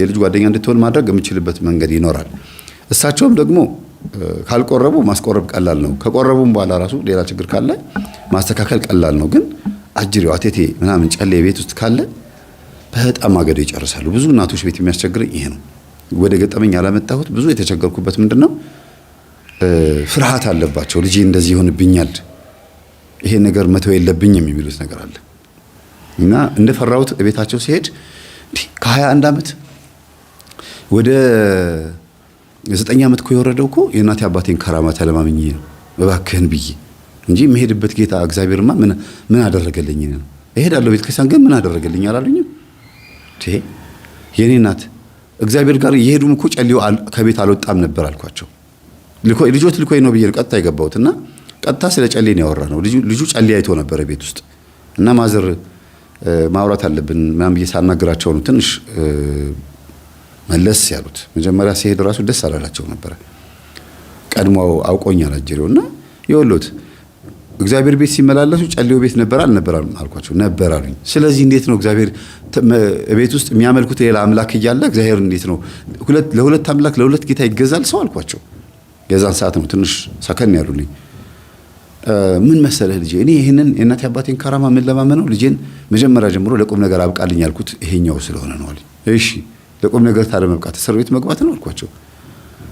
Speaker 1: የልጅ ጓደኛ እንድትሆን ማድረግ የምችልበት መንገድ ይኖራል። እሳቸውም ደግሞ ካልቆረቡ ማስቆረብ ቀላል ነው። ከቆረቡም በኋላ ራሱ ሌላ ችግር ካለ ማስተካከል ቀላል ነው። ግን አጅሬው አቴቴ ምናምን ጨሌ ቤት ውስጥ ካለ በጣም ማገዶ ይጨርሳሉ። ብዙ እናቶች ቤት የሚያስቸግረኝ ይሄ ነው። ወደ ገጠመኝ ያላመጣሁት ብዙ የተቸገርኩበት ምንድነው ፍርሃት አለባቸው። ልጄ እንደዚህ ይሆንብኛል፣ ይሄ ነገር መተው የለብኝም የሚሉት ነገር አለ እና እንደፈራሁት ቤታቸው ሲሄድ ከ21 ዓመት ወደ 9 ዓመት እኮ የወረደው እኮ የእናቴ አባቴን ከራማ ተለማምኜ ነው እባክህን ብዬ እንጂ የምሄድበት ጌታ እግዚአብሔርማ ምን አደረገልኝ ነው። እሄዳለሁ ቤተክርስቲያን ግን ምን አደረገልኝ አላሉኝም። የኔ እናት እግዚአብሔር ጋር የሄዱም እኮ ጨሌው ከቤት አልወጣም ነበር አልኳቸው። ልጆት ልኮይ ነው ብዬ ቀጥታ የገባሁትና ቀጥታ ስለ ጨሌ ነው ያወራነው። ልጁ ጨሌ አይቶ ነበር ቤት ውስጥ እና ማዘር ማውራት አለብን ምናምን ብዬ ሳናግራቸው ነው ትንሽ መለስ ያሉት። መጀመሪያ ሲሄድ ራሱ ደስ አላላቸው ነበር። ቀድሞ አውቆኛል አጀሬውና የወሎት እግዚአብሔር ቤት ሲመላለሱ ጨሌው ቤት ነበር አልነበረም አልኳቸው። ነበር አሉኝ። ስለዚህ እንዴት ነው እግዚአብሔር ቤት ውስጥ የሚያመልኩት ሌላ አምላክ እያለ እግዚአብሔር እንዴት ነው ለሁለት አምላክ ለሁለት ጌታ ይገዛል ሰው አልኳቸው። የዛን ሰዓት ነው ትንሽ ሰከን ያሉልኝ ምን መሰለህ ልጄ እኔ ይሄንን የእናቴ አባቴን ካራማ ምን ለማመነው ልጄን መጀመሪያ ጀምሮ ለቁም ነገር አብቃልኝ ያልኩት ይሄኛው ስለሆነ ነው አለኝ። እሺ ለቁም ነገር ታዲያ መብቃት እስር ቤት መግባት ነው አልኳቸው።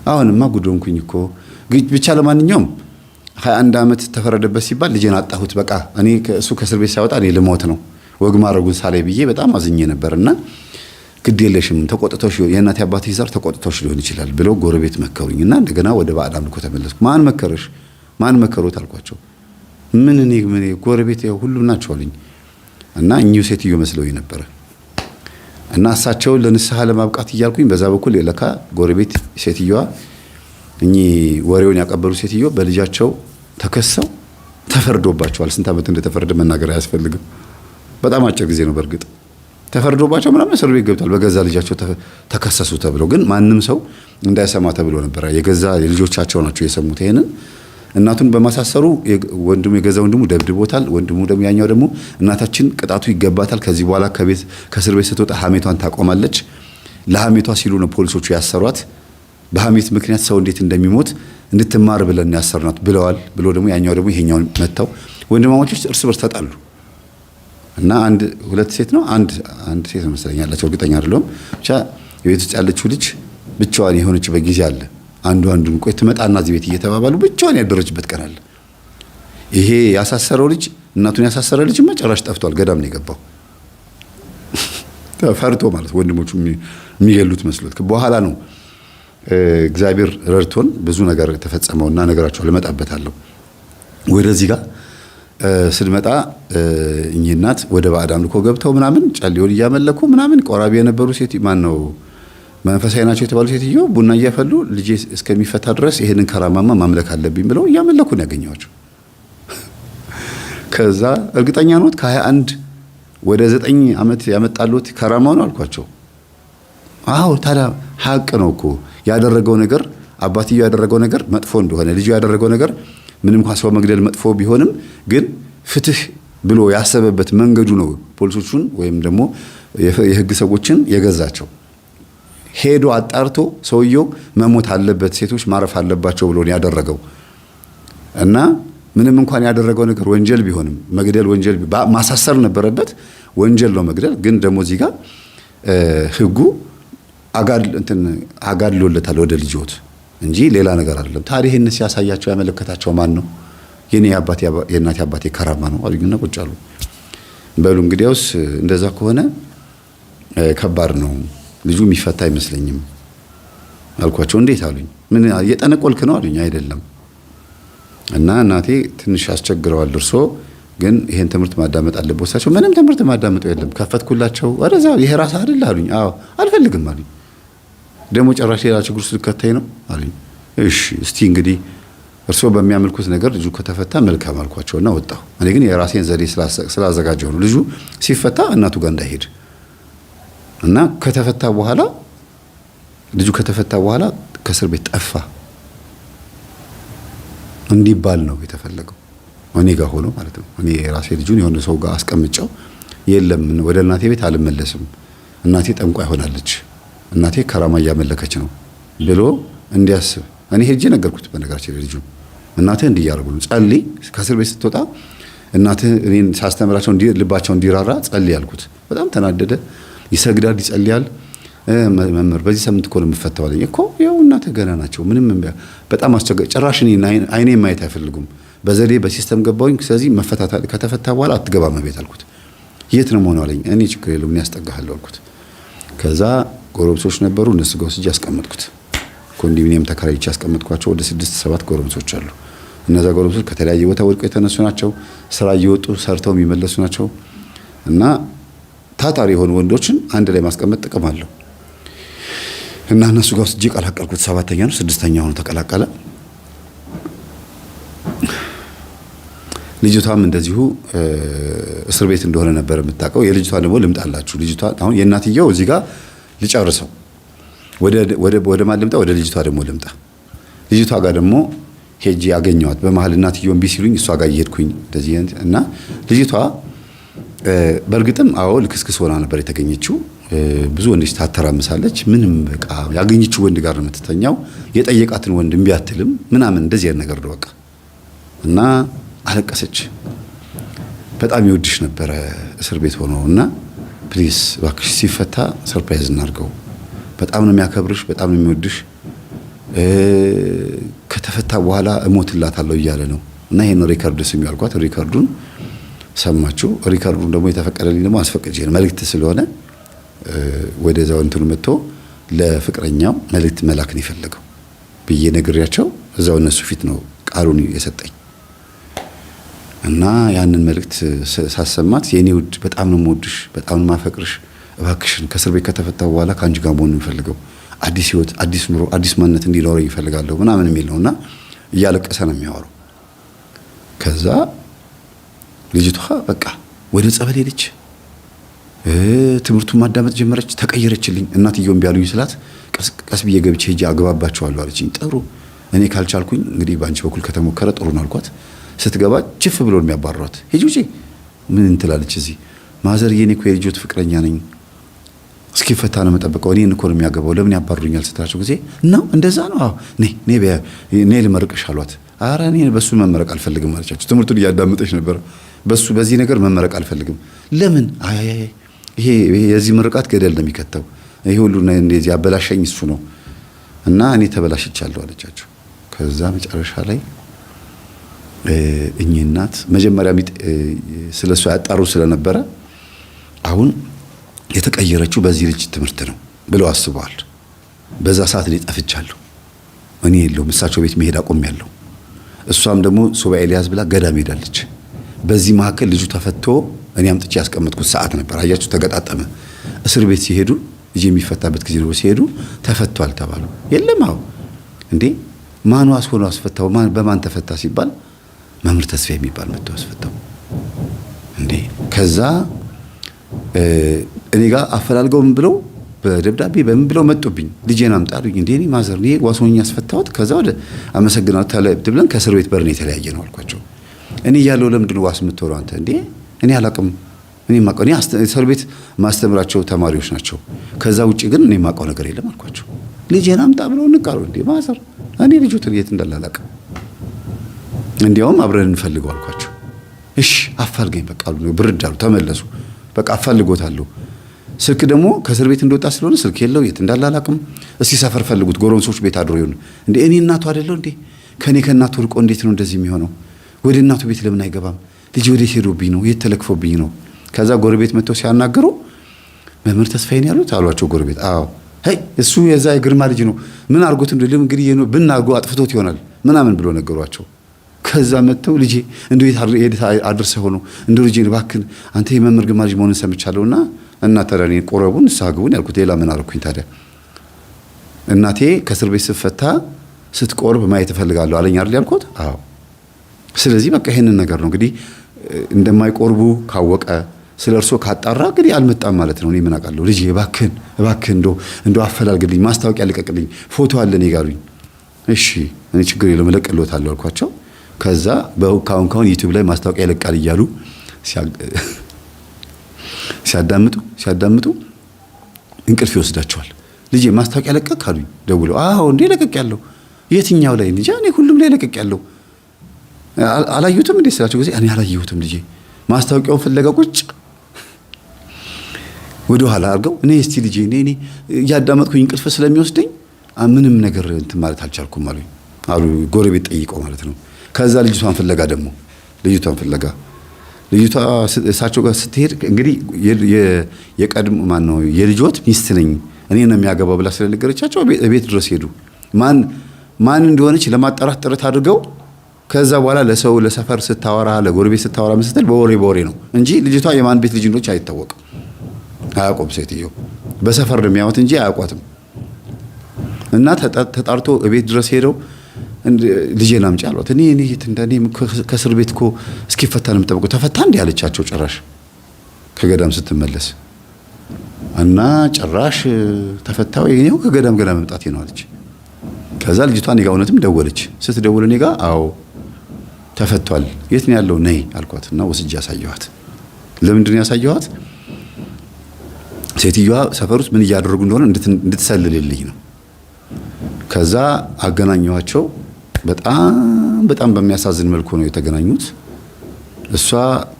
Speaker 1: አሁንማ ጉዶንኩኝ እኮ ብቻ ለማንኛውም 21 ዓመት ተፈረደበት ሲባል ልጄን አጣሁት። በቃ እኔ እሱ ከእስር ቤት ሳይወጣ እኔ ልሞት ነው ወግ ማረጉን ሳላይ ብዬ በጣም አዝኜ ነበርና ግድ የለሽም ተቆጥቶሽ የእናቴ አባቴ ይዛር ተቆጥቶሽ ሊሆን ይችላል ብለው ጎረቤት መከሩኝና እንደገና ወደ ባዕድ አምልኮ ተመለስኩ። ማን መከረሽ? ማን መከሩት አልኳቸው። ምን ጎረቤት ያው ሁሉም ናቸው አሉኝ። እና እኚሁ ሴትዮ መስለውኝ ነበር። እና እሳቸውን ለንስሐ ለማብቃት እያልኩኝ በዛ በኩል ለካ ጎረቤት ሴትዮዋ እኚህ ወሬውን ያቀበሉ ሴትዮ በልጃቸው ተከሰው ተፈርዶባቸዋል። ስንት ዓመት እንደተፈረደ መናገር አያስፈልግም። በጣም አጭር ጊዜ ነው በእርግጥ ተፈርዶባቸው ምናምን እስር ቤት ገብቷል። በገዛ ልጃቸው ተከሰሱ ተብለው ግን ማንም ሰው እንዳይሰማ ተብሎ ነበር። የገዛ ልጆቻቸው ናቸው የሰሙት ይሄንን። እናቱን በማሳሰሩ ወንድሙ የገዛ ወንድሙ ደብድቦታል። ወንድሙ ደግሞ ያኛው ደግሞ እናታችን ቅጣቱ ይገባታል፣ ከዚህ በኋላ ከእስር ቤት ስትወጣ ሐሜቷን ታቆማለች፣ ለሐሜቷ ሲሉ ነው ፖሊሶቹ ያሰሯት፣ በሐሜት ምክንያት ሰው እንዴት እንደሚሞት እንድትማር ብለን ያሰርናት ብለዋል ብሎ ደግሞ ያኛው ደግሞ ይሄኛውን መተው ወንድማማቾች እርስ በርስ ተጣሉ። እና ሁለት ሴት ነው አንድ ሴት ነው መሰለኝ ያላቸው እርግጠኛ አይደለሁም። ብቻ የቤት ውስጥ ያለችው ልጅ ብቻዋን የሆነችበት ጊዜ አለ። አንዱን ቆይ ትመጣና እዚህ ቤት እየተባባሉ ብቻዋን ያደረችበት ቀን አለ። ይሄ ያሳሰረው ልጅ እናቱን ያሳሰረ ልጅ ጭራሽ ጠፍቷል። ገዳም ነው የገባው ፈርቶ ማለት ወንድሞቹ የሚገሉት መስሎት። በኋላ ነው እግዚአብሔር ረድቶን ብዙ ነገር ተፈጸመውና ነገራቸው ልመጣበታለሁ። ወደዚህ ጋር ስንመጣ እኚህ እናት ወደ ባዕድ አምልኮ ገብተው ምናምን ጨሌውን እያመለኩ ምናምን ቆራቢ የነበሩ ሴት ማን ነው መንፈሳዊ ናቸው የተባሉ ሴትዮ ቡና እያፈሉ ልጄ እስከሚፈታ ድረስ ይሄንን ከራማማ ማምለክ አለብኝ ብለው እያመለኩ ነው ያገኘዋቸው። ከዛ እርግጠኛ ነዎት ከ21 ወደ 9 ዓመት ያመጣሉት ከራማው ነው አልኳቸው። አዎ ታዲያ ሀቅ ነው እኮ ያደረገው ነገር አባትየው ያደረገው ነገር መጥፎ እንደሆነ ልጁ ያደረገው ነገር ምንም እንኳን ሰው መግደል መጥፎ ቢሆንም ግን ፍትህ ብሎ ያሰበበት መንገዱ ነው ፖሊሶቹን ወይም ደግሞ የህግ ሰዎችን የገዛቸው። ሄዶ አጣርቶ ሰውየው መሞት አለበት ሴቶች ማረፍ አለባቸው ብሎ ነው ያደረገው። እና ምንም እንኳን ያደረገው ነገር ወንጀል ቢሆንም መግደል ወንጀል ማሳሰር ነበረበት፣ ወንጀል ነው መግደል። ግን ደግሞ እዚህ ጋር ህጉ አጋድሎለታል ወደ ልጆት እንጂ ሌላ ነገር አይደለም። ታዲያ ይሄን ሲያሳያቸው ያመለከታቸው ማን ነው? የእናቴ አባቴ ከራማ ነው አሉኝና ቁጭ አሉ። በሉ እንግዲያውስ እንደዛ ከሆነ ከባድ ነው ልጁ የሚፈታ አይመስለኝም አልኳቸው። እንዴት አሉኝ። ምን እየጠነቆልክ ነው አሉኝ። አይደለም እና እናቴ ትንሽ አስቸግረዋል እርሶ ግን ይሄን ትምህርት ማዳመጥ አለበት። እሳቸው ምንም ትምህርት ማዳመጡ የለም ከፈትኩላቸው። ወደዛ ይሄ ራስ አይደል አሉኝ። አዎ አልፈልግም አሉኝ። ደግሞ ጨራሽ ሌላ ችግር ውስጥ ልከተኝ ነው አሉኝ። እሺ እስቲ እንግዲህ እርሶ በሚያመልኩት ነገር ልጁ ከተፈታ መልካም አልኳቸውና ወጣሁ። እኔ ግን የራሴን ዘዴ ስላዘጋጀው ነው ልጁ ሲፈታ እናቱ ጋር እንዳይሄድ እና ልጁ ከተፈታ በኋላ ከእስር ቤት ጠፋ እንዲባል ነው የተፈለገው። እኔ ጋር ሆኖ ማለት ነው። እኔ ራሴ ልጁን የሆነ ሰው ጋር አስቀምጫው የለም ወደ እናቴ ቤት አልመለስም፣ እናቴ ጠንቋይ ሆናለች፣ እናቴ ከራማ እያመለከች ነው ብሎ እንዲያስብ እኔ ሄጄ ነገርኩት። በነገራችን ልጁ እናትህ እንዲያርጉ ነው ጸልይ፣ ከእስር ቤት ስትወጣ እናትህ እኔን ሳስተምራቸው ልባቸው እንዲራራ ጸልይ ያልኩት። በጣም ተናደደ። ይሰግዳል፣ ይጸልያል። መምህር በዚህ ሳምንት እኮ ነው የምፈታው አለኝ። እኮ ያው እናትህ ገና ናቸው ምንም በጣም አስቸጋሪ ጭራሽ አይኔ ማየት አይፈልጉም። በዘዴ በሲስተም ገባሁኝ። ስለዚህ ከተፈታ በኋላ አትገባም ቤት አልኩት። የት ነው መሆኑ አለኝ። እኔ ችግር የለውም እኔ ያስጠጋሃለሁ አልኩት። ከዛ ጎረምሶች ነበሩ እነሱ ጋር ወስጄ ያስቀመጥኩት። ኮንዶሚኒየም ተከራይቼ ያስቀመጥኳቸው ወደ 6-7 ጎረምሶች አሉ። እነዛ ጎረምሶች ከተለያየ ቦታ ወድቀው የተነሱ ናቸው። ስራ እየወጡ ሰርተው የሚመለሱ ናቸው። እና ታታሪ የሆኑ ወንዶችን አንድ ላይ ማስቀመጥ ጥቅም አለው። እና እነሱ ጋር ወስጄ ቀላቀልኩት። 7ኛ ነው 6ኛ ሆኖ ተቀላቀለ። ልጅቷም እንደዚሁ እስር ቤት እንደሆነ ነበር የምታውቀው። የልጅቷ ደግሞ ልምጣላችሁ። ልጅቷ አሁን የእናትየው እዚህ ጋር ልጨርሰው ወደ ማን ልምጣ? ወደ ልጅቷ ደግሞ ልምጣ። ልጅቷ ጋር ደግሞ ሄጄ ያገኘዋት በመሀል እናትየው እምቢ ሲሉኝ እሷ ጋር እየሄድኩኝ እንደዚህ እና ልጅቷ በእርግጥም አዎ ልክስክስ ሆና ነበር የተገኘችው። ብዙ ወንዶች ታተራምሳለች። ምንም በቃ ያገኘችው ወንድ ጋር ነው የምትተኛው። የጠየቃትን ወንድ እምቢ አትልም ምናምን እንደዚህ አይነት ነገር ነው በቃ። እና አለቀሰች። በጣም ይወድሽ ነበረ እስር ቤት ሆኖ እና ፕሊዝ እባክሽ ሲፈታ ሰርፕራይዝ እናድርገው፣ በጣም ነው የሚያከብርሽ፣ በጣም ነው የሚወድሽ፣ ከተፈታ በኋላ እሞትላታለሁ እያለ ነው እና ይሄን ሪካርድ ስሚ ያልኳት። ሪካርዱን ሰማችሁ። ሪካርዱን ደግሞ የተፈቀደልኝ ደግሞ አስፈቅጄ ነው መልእክት ስለሆነ ወደዛው እንትኑ መጥቶ ለፍቅረኛው መልእክት መላክ ነው የፈለገው ብዬ ነግሬያቸው እዛው እነሱ ፊት ነው ቃሉን የሰጠኝ እና ያንን መልእክት ሳሰማት የኔ ውድ በጣም ነው የምወድሽ፣ በጣም ነው የማፈቅርሽ፣ እባክሽን ከእስር ቤት ከተፈታው በኋላ ከአንቺ ጋር መሆን የምፈልገው አዲስ ህይወት፣ አዲስ ኑሮ፣ አዲስ ማንነት እንዲኖረኝ ይፈልጋለሁ ምናምን የሚል ነውና እያለቀሰ ነው የሚያወራው። ከዛ ልጅቷ በቃ ወደ ጸበል ሄደች፣ ትምህርቱን ማዳመጥ ጀመረች፣ ተቀየረችልኝ። እናትየው እምቢ አሉኝ ስላት ቀስ ብዬ ገብቼ ሄጄ አግባባቸዋለሁ አለችኝ። ጥሩ እኔ ካልቻልኩኝ እንግዲህ በአንቺ በኩል ከተሞከረ ጥሩ ነው አልኳት። ስትገባ ችፍ ብሎ የሚያባሯት ሂጂ ውጪ ምን እንትላለች። እዚህ ማዘር የኔ እኮ የልጆት ፍቅረኛ ነኝ እስኪፈታ ነው መጠበቀው፣ እኔን እኮ ነው የሚያገባው ለምን ያባሩኛል ስትላቸው ጊዜ ነው እንደዛ ነው። አዎ ኔ ልመርቅሽ አሏት። ኧረ እኔ በሱ መመረቅ አልፈልግም አለቻቸው። ትምህርቱን እያዳመጠች ነበር። በዚህ ነገር መመረቅ አልፈልግም። ለምን? ይሄ የዚህ ምርቃት ገደል ነው የሚከተው፣ ይሄ ሁሉ እንደዚህ አበላሸኝ እሱ ነው እና እኔ ተበላሽቻለሁ አለቻቸው። ከዛ መጨረሻ ላይ እኚህ እናት መጀመሪያ ስለሷ ያጣሩ ስለነበረ አሁን የተቀየረችው በዚህ ልጅ ትምህርት ነው ብለው አስበዋል። በዛ ሰዓት ላይ ጠፍቻለሁ እኔ የለውም እሳቸው ቤት መሄድ አቆሚያለሁ። እሷም ደግሞ ሱባኤ ሊያዝ ብላ ገዳም ሄዳለች። በዚህ መካከል ልጁ ተፈቶ እኔ አምጥቼ ያስቀመጥኩት ሰዓት ነበር። አያችሁ ተገጣጠመ። እስር ቤት ሲሄዱ ልጅ የሚፈታበት ጊዜ ነው ሲሄዱ ተፈቷል ተባሉ። የለም አዎ እንዴ ማን ዋስ ሆኖ አስፈታው? በማን ተፈታ ሲባል መምህር ተስፋ የሚባል መጥቶ አስፈታው እንዴ። ከዛ እኔ ጋር አፈላልገውም ብለው በደብዳቤ በምን ብለው መጡብኝ። ልጄን አምጣሉኝ። እንዴ እኔ ማዘር እኔ ዋሶኛ አስፈታሁት። ከዛ ወደ አመሰግናለሁ ተለብት ብለን ከእስር ቤት በር ነው የተለያየ ነው አልኳቸው። እኔ ያለው ለምንድን ነው ዋስ የምትወራው አንተ? እንዴ እኔ አላውቅም። እኔ ማቀው እኔ እስር ቤት ማስተምራቸው ተማሪዎች ናቸው። ከዛ ውጪ ግን እኔ ማቀው ነገር የለም አልኳቸው። ልጄን አምጣ ብለው ንቃሩ። እንዴ ማዘር እኔ ልጆትን የት እንዳላላቀ እንዲያውም አብረን እንፈልገው አልኳቸው። እሺ አፋልገኝ በቃ አሉ። ብርድ አሉ። ተመለሱ። በቃ አፋልጎታለሁ። ስልክ ደግሞ ከእስር ቤት እንደወጣ ስለሆነ ስልክ የለው የት እንዳላላቅም። እስቲ ሰፈር ፈልጉት ጎረምሶች ቤት አድሮ ይሁን እንዴ እኔ እናቱ አይደለው እንዴ? ከኔ ከእናቱ ርቆ እንዴት ነው እንደዚህ የሚሆነው? ወደ እናቱ ቤት ለምን አይገባም? ልጅ ወዴት ሄዶብኝ ነው? የት ተለክፎብኝ ነው? ከዛ ጎረቤት መጥተው ሲያናገሩ መምህር ተስፋዬን ያሉት አሏቸው። ጎረቤት አዎ ሄይ እሱ የዛ የግርማ ልጅ ነው። ምን አርጎት እንደልም እንግዲህ ብናርጎ አጥፍቶት ይሆናል ምናምን ብሎ ነገሯቸው። ከዛ መጥተው ልጄ እንደው የት አድርሰ ሆኖ እንደው ልጄ እባክህ አንተ የመምህር ግርማ ልጅ መሆንን ሰምቻለሁና እናቴ ታዲያ ቆረቡን ሳግቡን ያልኩት ሌላ ምን አርኩኝ ታዲያ? እናቴ ከእስር ቤት ስትፈታ ስትቆርብ ማየት እፈልጋለሁ አለኝ አይደል ያልኩት? አዎ። ስለዚህ በቃ ይሄንን ነገር ነው እንግዲህ እንደማይቆርቡ ካወቀ ስለ እርሶ ካጣራ እንግዲህ አልመጣም ማለት ነው። እኔ ምን አውቃለሁ? ልጄ እባክህ እንደው አፈላልግልኝ፣ ማስታወቂያ ልቀቅልኝ፣ ፎቶ አለ እኔ ጋር። እሺ እኔ ችግር የለውም እለቅልዎታለሁ አልኳቸው። ከዛ ካሁን ዩቲዩብ ላይ ማስታወቂያ ይለቃል እያሉ ሲያዳምጡ እንቅልፍ ይወስዳቸዋል። ልጄ ማስታወቂያ ለቀቅ አሉኝ ደውለው። አዎ እንዴ ለቀቅ ያለው የትኛው ላይ? ልጄ እኔ ሁሉም ላይ ለቀቅ ያለው አላዩትም እንዴ ስላቸው ጊዜ እኔ አላየሁትም ልጄ። ማስታወቂያውን ፍለጋ ቁጭ ወደ ኋላ አድርገው እኔ እስቲ ልጄ እኔ እያዳመጥኩኝ እንቅልፍ ስለሚወስደኝ ምንም ነገር እንትን ማለት አልቻልኩም አሉ ጎረቤት ጠይቀው ማለት ነው። ከዛ ልጅቷን ፍለጋ ልጅቷ እሳቸው ጋር ስትሄድ እንግዲህ የቀድሞ ማን ነው የልጆት ሚስት ነኝ እኔ ነው የሚያገባው ብላ ስለነገረቻቸው ቤት ድረስ ሄዱ። ማን እንደሆነች ለማጣራት ጥረት አድርገው ከዛ በኋላ ለሰፈር ስታወራ ለጎረቤት ስታወራ መስተል በወሬ ነው እንጂ ልጅቷ የማን ቤት ልጅ እንደሆነች አይታወቅም። አያውቁም። ሴትዮ በሰፈር ነው የሚያዩት እንጂ አያውቋትም። እና ተጣርቶ ቤት ድረስ ሄደው ልጄን አምጪ አሏት። እኔ ከእስር ቤት እኮ እስኪፈታ ነው የምጠብቀው። ተፈታ እንዲህ አለቻቸው ጭራሽ ከገዳም ስትመለስ እና ጭራሽ ተፈታው ይሄው ከገዳም ገና መምጣት ነው አለች። ከዛ ልጅቷ እኔ ጋር እውነትም ደወለች። ስትደውል እኔ ጋር አዎ ተፈቷል፣ የት ነው ያለው ነይ አልኳትና ወስጄ ያሳየኋት። ለምንድን ነው ያሳየኋት? ሴትዮዋ ሰፈር ውስጥ ምን እያደረጉ እንደሆነ እንድትሰልልልኝ ነው። ከዛ አገናኘኋቸው። በጣም በሚያሳዝን መልኩ ነው የተገናኙት። እሷ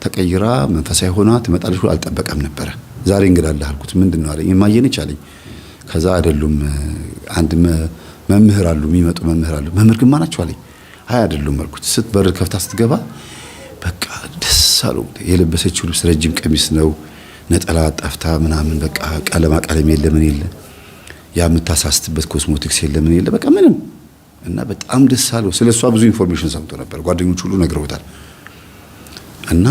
Speaker 1: ተቀይራ መንፈሳዊ ሆና ትመጣለች ብሎ አልጠበቀም ነበረ። ዛሬ እንግዳለህ አልኩት። ምንድነው አለኝ። እማየነች አለኝ። ከዛ አይደሉም አንድ መምህር አሉ የሚመጡ መምህር አሉ። መምህር ግን ማናቸው አለኝ። አይ አይደሉም አልኩት። ስትበር ከፍታ ስትገባ በቃ ደስ አለው። የለበሰችው ልብስ ረጅም ቀሚስ ነው፣ ነጠላ ጠፍታ ምናምን በቃ ቀለማ ቀለም የለ ምን የለ፣ ያ የምታሳስትበት ኮስሞቲክስ የለ ምን የለ፣ በቃ ምንም እና በጣም ደስ አለው። ስለሷ ብዙ ኢንፎርሜሽን ሰምቶ ነበር። ጓደኞቹ ሁሉ ነግረውታል። እና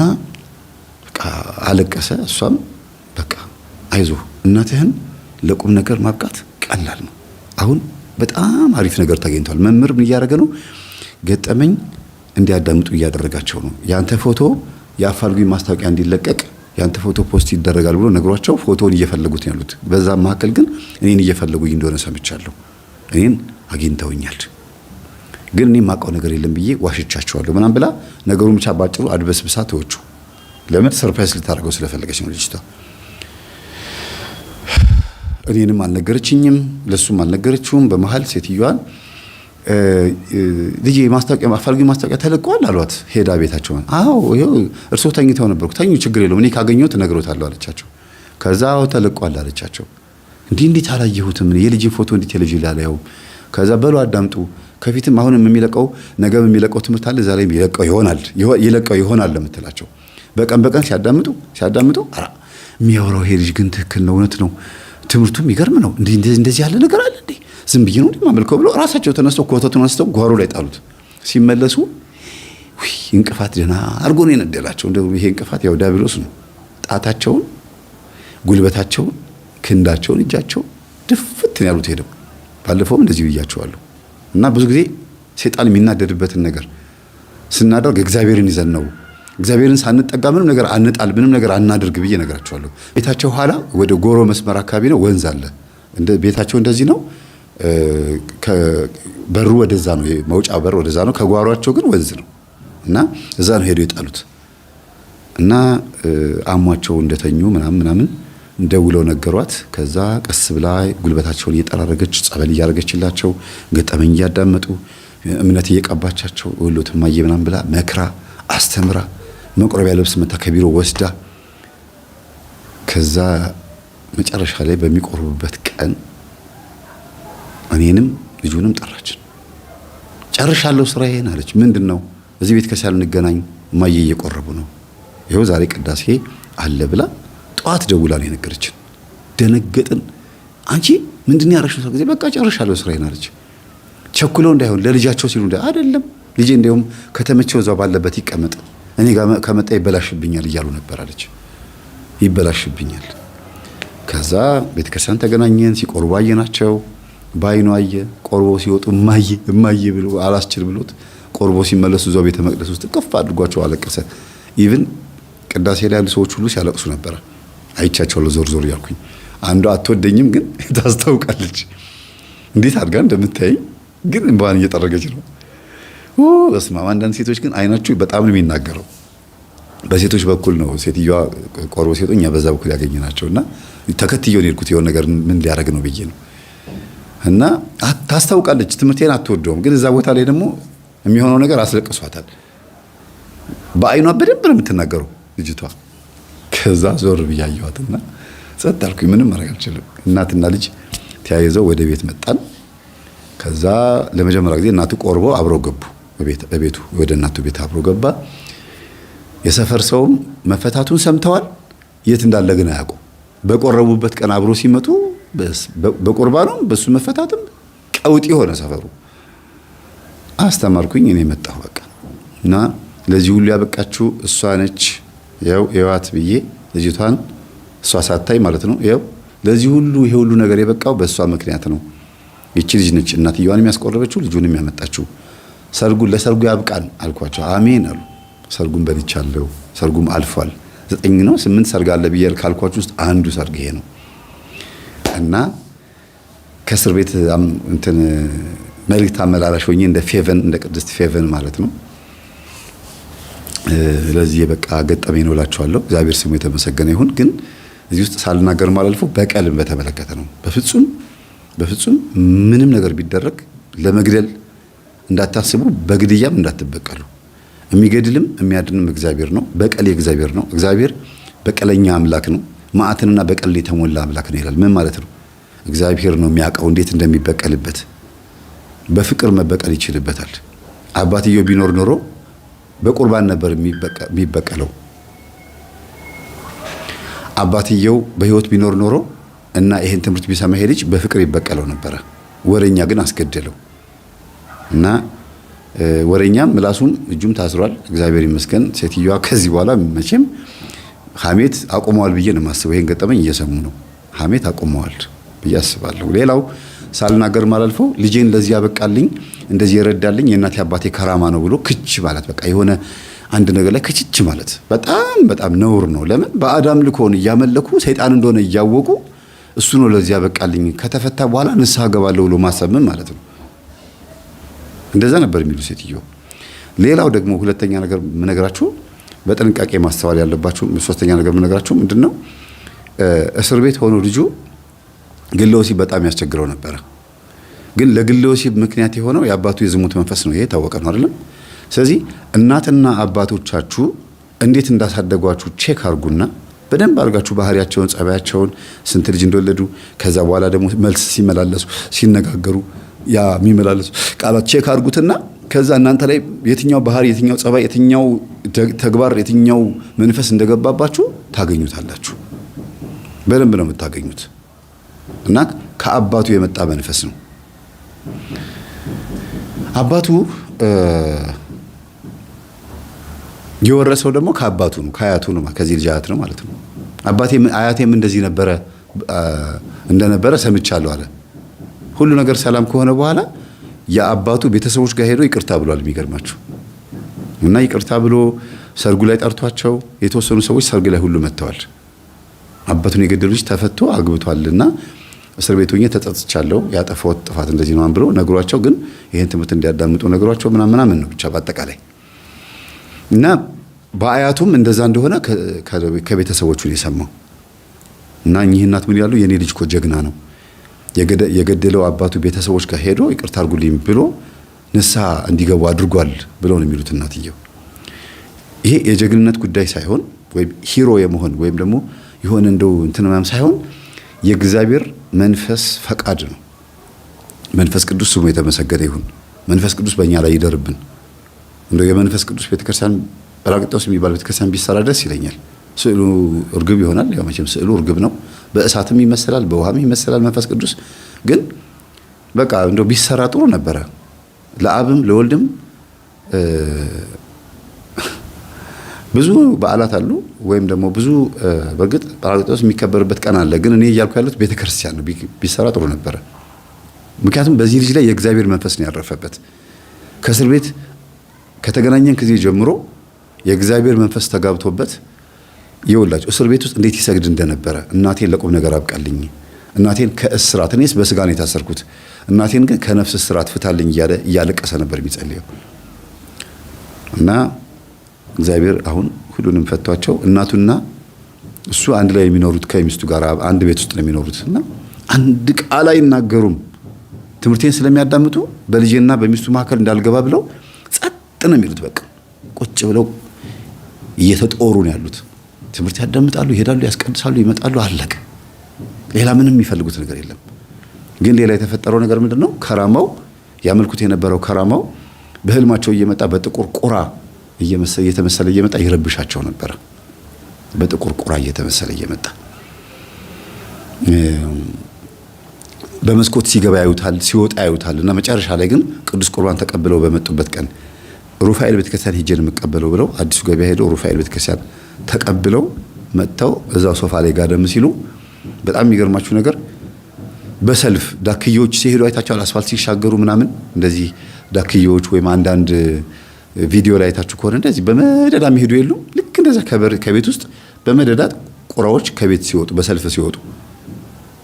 Speaker 1: በቃ አለቀሰ። እሷም በቃ አይዞህ እናትህን ለቁም ነገር ማብቃት ቀላል ነው። አሁን በጣም አሪፍ ነገር ተገኝቷል። መምህር ምን እያደረገ ነው? ገጠመኝ እንዲያዳምጡ እያደረጋቸው ነው። ያንተ ፎቶ የአፋልጉኝ ማስታወቂያ እንዲለቀቅ ያንተ ፎቶ ፖስት ይደረጋል ብሎ ነግሯቸው ፎቶውን እየፈለጉት ያሉት። በዛ መካከል ግን እኔን እየፈለጉኝ እንደሆነ ሰምቻለሁ። እኔን አግኝተውኛል፣ ግን እኔ የማውቀው ነገር የለም ብዬ ዋሽቻቸዋለሁ ምናምን ብላ ነገሩን ብቻ ባጭሩ አድበስብሳ ተወቹ። ለምን? ሰርፕራይዝ ልታደርገው ስለፈለገች ነው ልጅቷ። እኔንም አልነገረችኝም፣ ለሱም አልነገረችውም። በመሃል ሴትዮዋን ልጄ ማስታወቂያ አፋልጉኝ ማስታወቂያ ተለቀዋል አሏት። ሄዳ ቤታቸው አዎ ይኸው እርሶ ተኝተው ነበርኩ። ተኙ ችግር የለውም እኔ ካገኘሁት እነግሮታለሁ አለቻቸው። ከዛ አዎ ተለቀዋል አለቻቸው። እንዴት አላየሁትም የልጄ ፎቶ እንዴት ቴሌቪዥን ላይ አላየሁም። ከዛ በሉ አዳምጡ፣ ከፊትም አሁንም የሚለቀው ነገም የሚለቀው ትምህርት አለ፣ ዛሬም ይለቀው ይሆናል ለምትላቸው በቀን ሲያዳምጡ አራ የሚያወራው ይሄ ልጅ ግን ትክክል ነው፣ እውነት ነው፣ ትምህርቱም ይገርም ነው፣ እንደዚህ ያለ ነገር አለ እንዴ ዝም ብዬ ነው ማመልከው ብሎ ራሳቸው ተነስተው ኮተቱን አንስተው ጓሮ ላይ ጣሉት። ሲመለሱ እንቅፋት ደህና አድርጎ ነው የነደላቸው። እንደው ይሄ እንቅፋት ያው ዲያብሎስ ነው። ጣታቸውን፣ ጉልበታቸውን፣ ክንዳቸውን፣ እጃቸውን ድፍት ያሉት ሄደው። ባለፈውም እንደዚህ ብያቸዋለሁ። እና ብዙ ጊዜ ሰይጣን የሚናደድበትን ነገር ስናደርግ እግዚአብሔርን ይዘን ነው። እግዚአብሔርን ሳንጠጋ ምንም ነገር አንጣል፣ ምንም ነገር አናድርግ ብዬ ነገራቸዋለሁ። ቤታቸው ኋላ ወደ ጎሮ መስመር አካባቢ ነው፣ ወንዝ አለ። ቤታቸው እንደዚህ ነው። በሩ ወደዛ ነው፣ መውጫ በር ወደዛ ነው። ከጓሯቸው ግን ወንዝ ነው እና እዛ ነው ሄደው የጣሉት። እና አሟቸው እንደተኙ ምናምን እንደውለው ነገሯት። ከዛ ቀስ ብላ ጉልበታቸውን እየጠራረገች ጸበል እያደረገችላቸው ገጠመኝ እያዳመጡ እምነት እየቀባቻቸው ወሎት ማየ ምናምን ብላ መክራ አስተምራ መቁረቢያ ልብስ መታ ከቢሮ ወስዳ ከዛ መጨረሻ ላይ በሚቆርቡበት ቀን እኔንም ልጁንም ጠራችን። ጨርሻለሁ ስራዬን አለች። ምንድነው? እዚህ ቤተ ክርስቲያን እንገናኝ ማየ እየቆረቡ ነው፣ ይኸው ዛሬ ቅዳሴ አለ ብላ ጧት ደውላ ነው የነገረችን። ደነገጥን። አንቺ ምንድነው ያረሽው? ጊዜ በቃ ጨርሻለሁ ስራዬን አለች። ቸኩለው እንዳይሆን ለልጃቸው ሲሉ አይደለም ልጄ እንደውም ከተመቸው እዛው ባለበት ይቀመጥ፣ እኔ ጋር ከመጣ ይበላሽብኛል እያሉ ነበር አለች። ይበላሽብኛል። ከዛ ቤተክርስቲያን ተገናኘን። ሲቆርቡ አየናቸው። ባይኑ አየ። ቆርቦ ሲወጡ እማዬ ብሎ አላስችል ብሎት ቆርቦ ሲመለሱ እዛው ቤተ መቅደስ ውስጥ ከፍ አድርጓቸው አለቀሰ። ኢቭን ቅዳሴ ላይ ያሉ ሰዎች ሁሉ ሲያለቅሱ ነበር። አይቻቸዋለሁ ዞር ያልኩኝ። አንዷ አትወደኝም ግን ታስታውቃለች። እንዴት አድርጋ እንደምታየኝ ግን እንባን እየጠረገች ነው። በስመ አብ። አንዳንድ ሴቶች ግን አይናችሁ በጣም ነው የሚናገረው። በሴቶች በኩል ነው ሴትዮዋ ቆርቦ ሲወጡ እኛ በዛ በኩል ያገኘናቸውና ተከትየው ነው የሄድኩት። የሆነ ነገር ምን ሊያደርግ ነው ብዬ ነው። እና ታስታውቃለች። ትምህርቴን አትወደውም ግን እዛ ቦታ ላይ ደግሞ የሚሆነው ነገር አስለቅሷታል። በአይኗ በደንብ ነው የምትናገረው ልጅቷ። ከዛ ዞር ብያየዋትና ጸጥ አልኩኝ። ምንም ማድረግ አልችልም። እናትና ልጅ ተያይዘው ወደ ቤት መጣን። ከዛ ለመጀመሪያ ጊዜ እናቱ ቆርቦ አብረው ገቡ። በቤቱ ወደ እናቱ ቤት አብሮ ገባ። የሰፈር ሰውም መፈታቱን ሰምተዋል። የት እንዳለ ግን አያውቁም። በቆረቡበት ቀን አብሮ ሲመጡ በቁርባኑም በሱ መፈታትም ቀውጢ ሆነ ሰፈሩ። አስተማርኩኝ። እኔ መጣሁ በቃ። እና ለዚህ ሁሉ ያበቃችሁ እሷ ነች። ያው የዋት ብዬ ልጅቷን እሷ ሳታይ ማለት ነው። ያው ለዚህ ሁሉ ይሄ ሁሉ ነገር የበቃው በእሷ ምክንያት ነው። ይቺ ልጅ ነች እናትየዋን የሚያስቆረበችው ልጁንም ያመጣችው። ለሰርጉ ያብቃን አልኳቸው። አሜን አሉ። ሰርጉን በልቻለሁ። ሰርጉም አልፏል። 9 ነው 8 ሰርግ አለ ብዬ ካልኳችሁ ውስጥ አንዱ ሰርግ ይሄ ነው። እና ከእስር ቤት እንትን መልእክት አመላላሽ ሆኜ እንደ ፌቨን እንደ ቅድስት ፌቨን ማለት ነው። ለዚህ በቃ ገጠመኝ ነው እላችኋለሁ። እግዚአብሔር ስሙ የተመሰገነ ይሁን። ግን እዚህ ውስጥ ሳልናገር ማላልፈው በቀልም በተመለከተ ነው። በፍጹም ምንም ነገር ቢደረግ ለመግደል እንዳታስቡ፣ በግድያም እንዳትበቀሉ። የሚገድልም የሚያድንም እግዚአብሔር ነው። በቀል የእግዚአብሔር ነው። እግዚአብሔር በቀለኛ አምላክ ነው። መዓትንና በቀል የተሞላ አምላክ ነው ይላል። ምን ማለት ነው? እግዚአብሔር ነው የሚያውቀው እንዴት እንደሚበቀልበት። በፍቅር መበቀል ይችልበታል። አባትየው ቢኖር ኖሮ በቁርባን ነበር የሚበቀለው። አባትየው በህይወት ቢኖር ኖሮ እና ይሄን ትምህርት ቢሰማ ሄልጅ በፍቅር ይበቀለው ነበረ። ወሬኛ ግን አስገደለው እና ወሬኛም ምላሱም እጁም ታስሯል። እግዚአብሔር ይመስገን። ሴትዮዋ ከዚህ በኋላ መቼም ሐሜት አቆመዋል ብዬ ነው የማስበው። ይሄን ገጠመኝ እየሰሙ ነው። ሐሜት አቆመዋል ብዬ አስባለሁ። ሌላው ሳልናገር ማላልፈው ልጄን ለዚህ ያበቃልኝ እንደዚህ ይረዳልኝ የእናቴ አባቴ ከራማ ነው ብሎ ክች ማለት በቃ የሆነ አንድ ነገር ላይ ክችች ማለት በጣም በጣም ነውር ነው። ለምን በአዳም ልኮን እያመለኩ ሰይጣን እንደሆነ እያወቁ እሱ ነው ለዚህ ያበቃልኝ ከተፈታ በኋላ ንስሐ ገባለሁ ብሎ ማሰብ ማለት ነው። እንደዛ ነበር የሚሉ ሴትዮ። ሌላው ደግሞ ሁለተኛ ነገር ምነግራችሁ በጥንቃቄ ማስተዋል ያለባችሁ ሶስተኛ ነገር ምነግራችሁ ምንድነው እስር ቤት ሆኖ ልጁ ግለ ወሲብ በጣም ያስቸግረው ነበር። ግን ለግለ ወሲብ ምክንያት የሆነው የአባቱ የዝሙት መንፈስ ነው። ይሄ ታወቀ ነው አይደለም? ስለዚህ እናትና አባቶቻችሁ እንዴት እንዳሳደጓችሁ ቼክ አርጉና በደንብ አርጋችሁ ባህሪያቸውን፣ ጸባያቸውን፣ ስንት ልጅ እንደወለዱ ከዛ በኋላ ደግሞ መልስ ሲመላለሱ ሲነጋገሩ ያ የሚመላለሱ ቃላት ቼክ አርጉትና ከዛ እናንተ ላይ የትኛው ባህሪ፣ የትኛው ጸባይ፣ የትኛው ተግባር፣ የትኛው መንፈስ እንደገባባችሁ ታገኙታላችሁ። በደንብ ነው የምታገኙት። እና ከአባቱ የመጣ መንፈስ ነው። አባቱ የወረሰው ደግሞ ከአባቱ ነው፣ ከአያቱ ነው። ከዚህ ልጅ አያት ነው ማለት ነው። አያቴም እንደዚህ ነበረ እንደነበረ ሰምቻለሁ አለ። ሁሉ ነገር ሰላም ከሆነ በኋላ የአባቱ ቤተሰቦች ጋር ሄዶ ይቅርታ ብሏል። የሚገርማችሁ እና ይቅርታ ብሎ ሰርጉ ላይ ጠርቷቸው የተወሰኑ ሰዎች ሰርግ ላይ ሁሉ መጥተዋል። አባቱን የገደሉ ልጅ ተፈቶ አግብቷልና እስር ቤት ሆኜ ተጸጽቻለሁ ያጠፋሁት ጥፋት እንደዚህ ነው ብሎ ነግሯቸው፣ ግን ይሄን ትምህርት እንዲያዳምጡ ነግሯቸው ምናምን ነው ብቻ በአጠቃላይ እና በአያቱም እንደዛ እንደሆነ ከቤተሰቦቹ ነው የሰማው። እና እኚህ እናት ምን ይላሉ? የኔ ልጅ እኮ ጀግና ነው የገደለው አባቱ ቤተሰቦች ጋር ሄዶ ይቅርታ አድርጉልኝ ብሎ ንስሐ እንዲገቡ አድርጓል ብለው ነው የሚሉት እናትየው። ይሄ የጀግንነት ጉዳይ ሳይሆን ወይም ሂሮ የመሆን ወይም ደግሞ የሆነ እንደው እንትናም ሳይሆን የእግዚአብሔር መንፈስ ፈቃድ ነው። መንፈስ ቅዱስ ስሙ የተመሰገነ ይሁን። መንፈስ ቅዱስ በእኛ ላይ ይደርብን። እንደው የመንፈስ ቅዱስ ቤተክርስቲያን ጰራቅሊጦስ የሚባል ቤተክርስቲያን ቢሰራ ደስ ይለኛል። ስዕሉ እርግብ ይሆናል። ያው መቼም ስዕሉ እርግብ ነው። በእሳትም ይመሰላል፣ በውሃም ይመሰላል መንፈስ ቅዱስ። ግን በቃ እንደው ቢሰራ ጥሩ ነበረ። ለአብም ለወልድም ብዙ በዓላት አሉ፣ ወይም ደግሞ ብዙ በእርግጥ ጰራቅሊጦስ የሚከበርበት ቀን አለ። ግን እኔ እያልኩ ያሉት ቤተክርስቲያን ነው። ቢሰራ ጥሩ ነበረ። ምክንያቱም በዚህ ልጅ ላይ የእግዚአብሔር መንፈስ ነው ያረፈበት። ከእስር ቤት ከተገናኘን ጊዜ ጀምሮ የእግዚአብሔር መንፈስ ተጋብቶበት ይወላችሁ እስር ቤት ውስጥ እንዴት ይሰግድ እንደነበረ እናቴን ለቁም ነገር አብቃልኝ፣ እናቴን ከእስራት እኔስ በስጋ ነው የታሰርኩት፣ እናቴን ግን ከነፍስ እስራት ፍታልኝ እያለ እያለቀሰ ነበር የሚጸልየው። እና እግዚአብሔር አሁን ሁሉንም ፈቷቸው። እናቱና እሱ አንድ ላይ የሚኖሩት ከሚስቱ ጋር አንድ ቤት ውስጥ ነው የሚኖሩት። እና አንድ ቃል አይናገሩም። ትምህርቴን ስለሚያዳምጡ በልጄና በሚስቱ መካከል እንዳልገባ ብለው ጸጥ ነው የሚሉት። በቃ ቁጭ ብለው እየተጦሩ ነው ያሉት። ትምህርት ያዳምጣሉ፣ ይሄዳሉ፣ ያስቀድሳሉ፣ ይመጣሉ፣ አለቀ። ሌላ ምንም የሚፈልጉት ነገር የለም። ግን ሌላ የተፈጠረው ነገር ምንድነው? ከራማው ያመልኩት የነበረው ከራማው በህልማቸው እየመጣ በጥቁር ቁራ እየተመሰለ እየመጣ ይረብሻቸው ነበር። በጥቁር ቁራ እየተመሰለ እየመጣ በመስኮት ሲገባ ያዩታል፣ ሲወጣ ያዩታል። እና መጨረሻ ላይ ግን ቅዱስ ቁርባን ተቀብለው በመጡበት ቀን ሩፋኤል ቤተክርስቲያን ሄጄን የምቀበለው ብለው አዲሱ ገበያ ሄደው ሩፋኤል ቤተክርስቲያን ተቀብለው መጥተው እዛው ሶፋ ላይ ጋደም ሲሉ በጣም የሚገርማችሁ ነገር በሰልፍ ዳክዬዎች ሲሄዱ አይታችኋል። አስፋልት ሲሻገሩ ምናምን እንደዚህ ዳክዬዎች ወይም አንዳንድ ቪዲዮ ላይ አይታችሁ ከሆነ እንደዚህ በመደዳ የሚሄዱ የሉ። ልክ እንደዛ ከቤት ውስጥ በመደዳ ቁራዎች ከቤት ሲወጡ በሰልፍ ሲወጡ